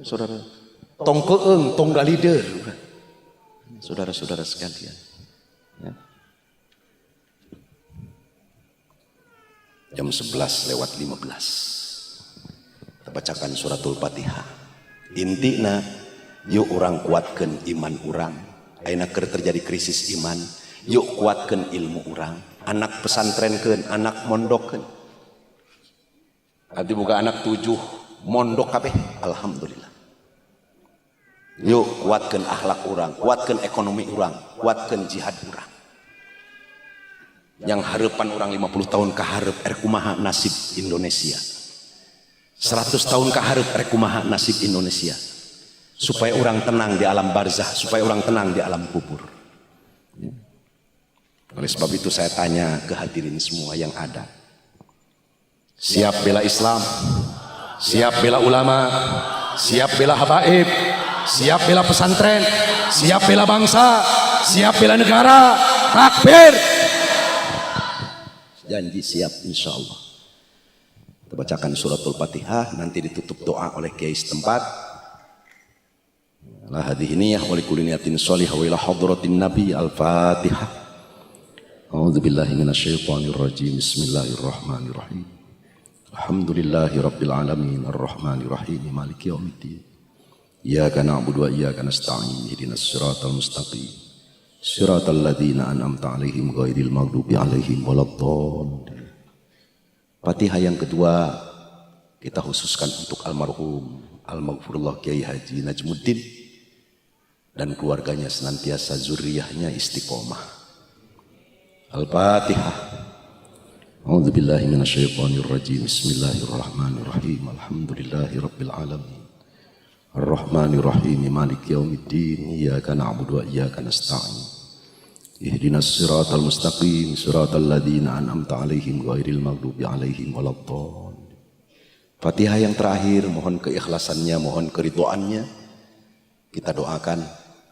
Saudara tong keung tong galider, saudara-saudara sekalian ya. Jam 11:15 kita bacakan suratul Fatihah. Intina yuk orang kuatkan iman orang. Ayeuna keur terjadi krisis iman, yuk kuatkan ilmu orang. Anak pesantrenkeun, anak mondokkeun. Abdi boga anak 7 mondok kabeh, alhamdulillah. Yuk kuatkan akhlak orang, kuatkan ekonomi orang, kuatkan jihad orang. Yang harapan orang 50 tahun kaharep kumaha nasib Indonesia, 100 tahun kaharep kumaha nasib Indonesia, supaya orang tenang di alam barzah, supaya orang tenang di alam kubur. Oleh sebab itu saya tanya ke hadirin semua yang ada, siap bela Islam, siap bela ulama, siap bela habaib, siap bela pesantren, siap bela bangsa, siap bela negara? Takbir. Janji siap insya Allah. Kita bacakan suratul Fatihah, nanti ditutup doa oleh kiai setempat. La hadhiniyah wa likulli niyatin shalihah wa ila hadratin nabi. Al-Fatihah. A'udzubillahi minasyaitonir rajim. Bismillahirrahmanirrahim. Alhamdulillahi rabbil alamin arrahmanir rahim maliki yaumiddin. Iyyaka na'budu wa iyyaka nasta'in. Ihdinas siratal mustaqim. Siratal ladzina an'amta 'alaihim ghairil maghdubi 'alaihim waladdallin. Fatihah yang kedua kita khususkan untuk almarhum Al-Maghfurullah Kiai Haji Najmuddin dan keluarganya senantiasa zuriyahnya istiqomah. Al-Fatihah. A'udzubillahi minasyaitonir rajim. Bismillahirrahmanirrahim. Alhamdulillahi rabbil alamin. Ar-Rahmanir Rahim Maliki yaumiddin. Iyyaka na'budu wa iyyaka nasta'in. Ihdinas siratal mustaqim siratal ladzina an'amta 'alaihim ghairil maghdubi 'alaihim waladdallin. Fatihah yang terakhir mohon keikhlasannya, mohon keridhoannya. Kita doakan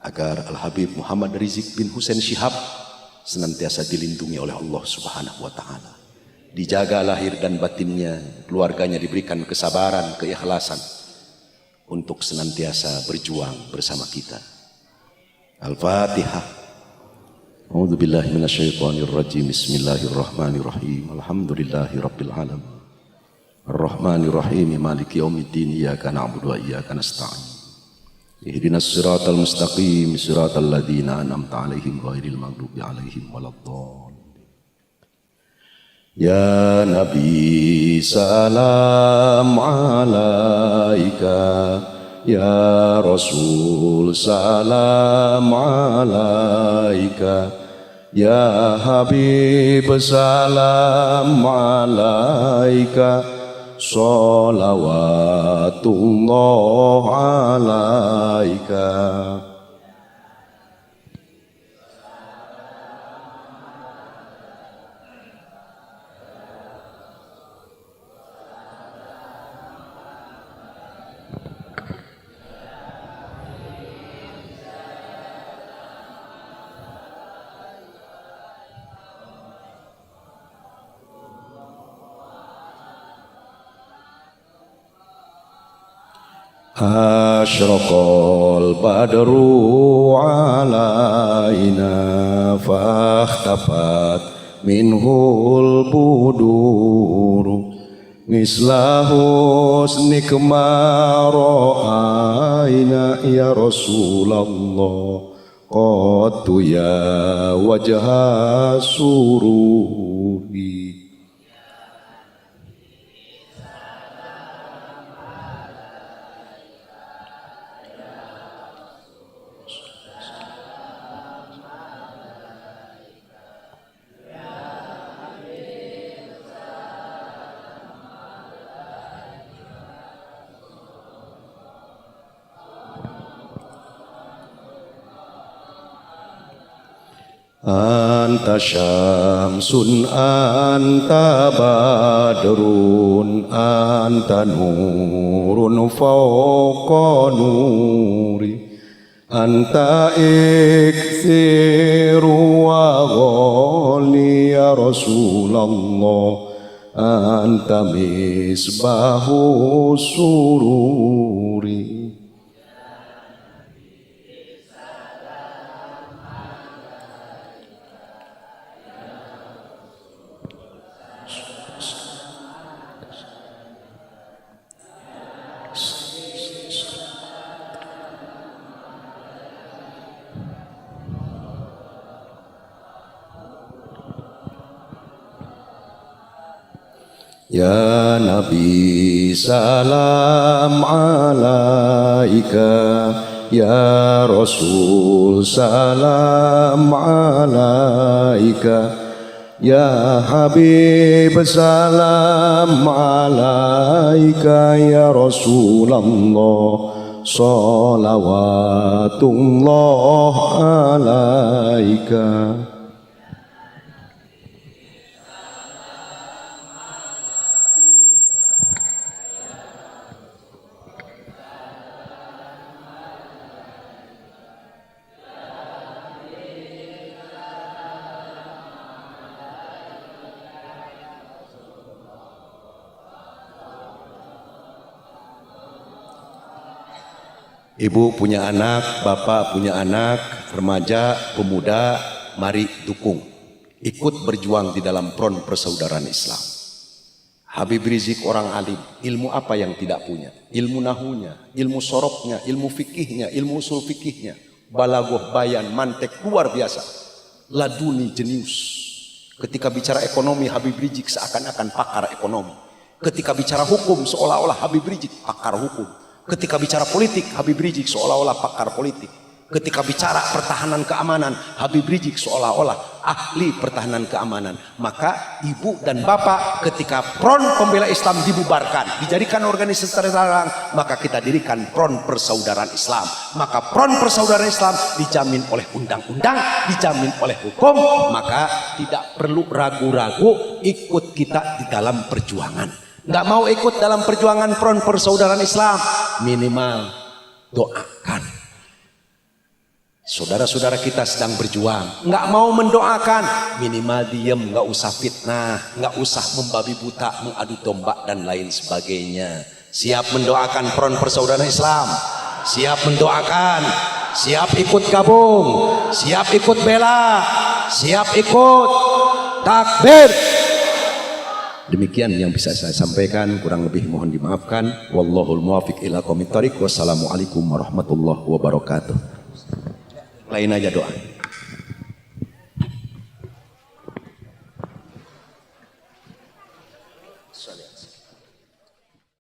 agar Al-Habib Muhammad Rizik bin Hussein Syihab senantiasa dilindungi oleh Allah Subhanahu wa taala. Dijaga lahir dan batinnya, keluarganya diberikan kesabaran, keikhlasan untuk senantiasa berjuang bersama kita. Al-Fatihah. A'udzu billahi minasyaitonir rajim. Bismillahirrahmanirrahim. Alhamdulillahi rabbil alamin. Ar-Rahmanir Rahim Maliki yaumiddin. Iyyaka na'budu wa iyyaka nasta'in. Ihdinas siratal mustaqim siratal ladzina an'amta 'alaihim ghairil maghdubi 'alaihim waladdallin. Ya Nabi salam 'alaika, ya Rasul salam 'alaika, ya Habib salam 'alaika, sholawatullah 'alaika. Asyraqal badru alaina fakhtafat minhul buduru misla husnik ma ra'aina ya Rasulullah qattu ya wajha sururi. Anta syamsun, anta badrun, anta nurun fawqa nuri, anta iksiru wa ghali ya Rasulullah, anta misbahu sururi. Ya Nabi salam alaika, ya Rasul salam alaika, ya Habib salam alaika, ya Rasulullah salawatullah alaika. Ibu punya anak, bapak punya anak, remaja, pemuda, mari dukung. Ikut berjuang di dalam front persaudaraan Islam. Habib Rizik orang alim, ilmu apa yang tidak punya? Ilmu nahunya, ilmu soroknya, ilmu fikihnya, ilmu usul fikihnya, balagoh, bayan, mantek, luar biasa. Laduni, jenius. Ketika bicara ekonomi, Habib Rizik seakan-akan pakar ekonomi. Ketika bicara hukum, seolah-olah Habib Rizik pakar hukum. Ketika bicara politik, Habib Rizik seolah-olah pakar politik. Ketika bicara pertahanan keamanan, Habib Rizik seolah-olah ahli pertahanan keamanan. Maka ibu dan bapak ketika Front Pembela Islam dibubarkan, dijadikan organisasi terlarang, maka kita dirikan Front Persaudaraan Islam. Maka Front Persaudaraan Islam dijamin oleh undang-undang, dijamin oleh hukum, maka tidak perlu ragu-ragu ikut kita di dalam perjuangan. Nggak mau ikut dalam perjuangan Front Persaudaraan Islam, minimal doakan. Saudara-saudara kita sedang berjuang, nggak mau mendoakan, minimal diem, nggak usah fitnah, nggak usah membabi buta, mengadu domba dan lain sebagainya. Siap mendoakan Front Persaudaraan Islam, siap mendoakan, siap ikut gabung, siap ikut bela, siap ikut takbir. Demikian yang bisa saya sampaikan, kurang lebih mohon dimaafkan. Wallahul muwaffiq ila aqwamit thoriq. Wassalamualaikum warahmatullahi wabarakatuh. Lain aja doa.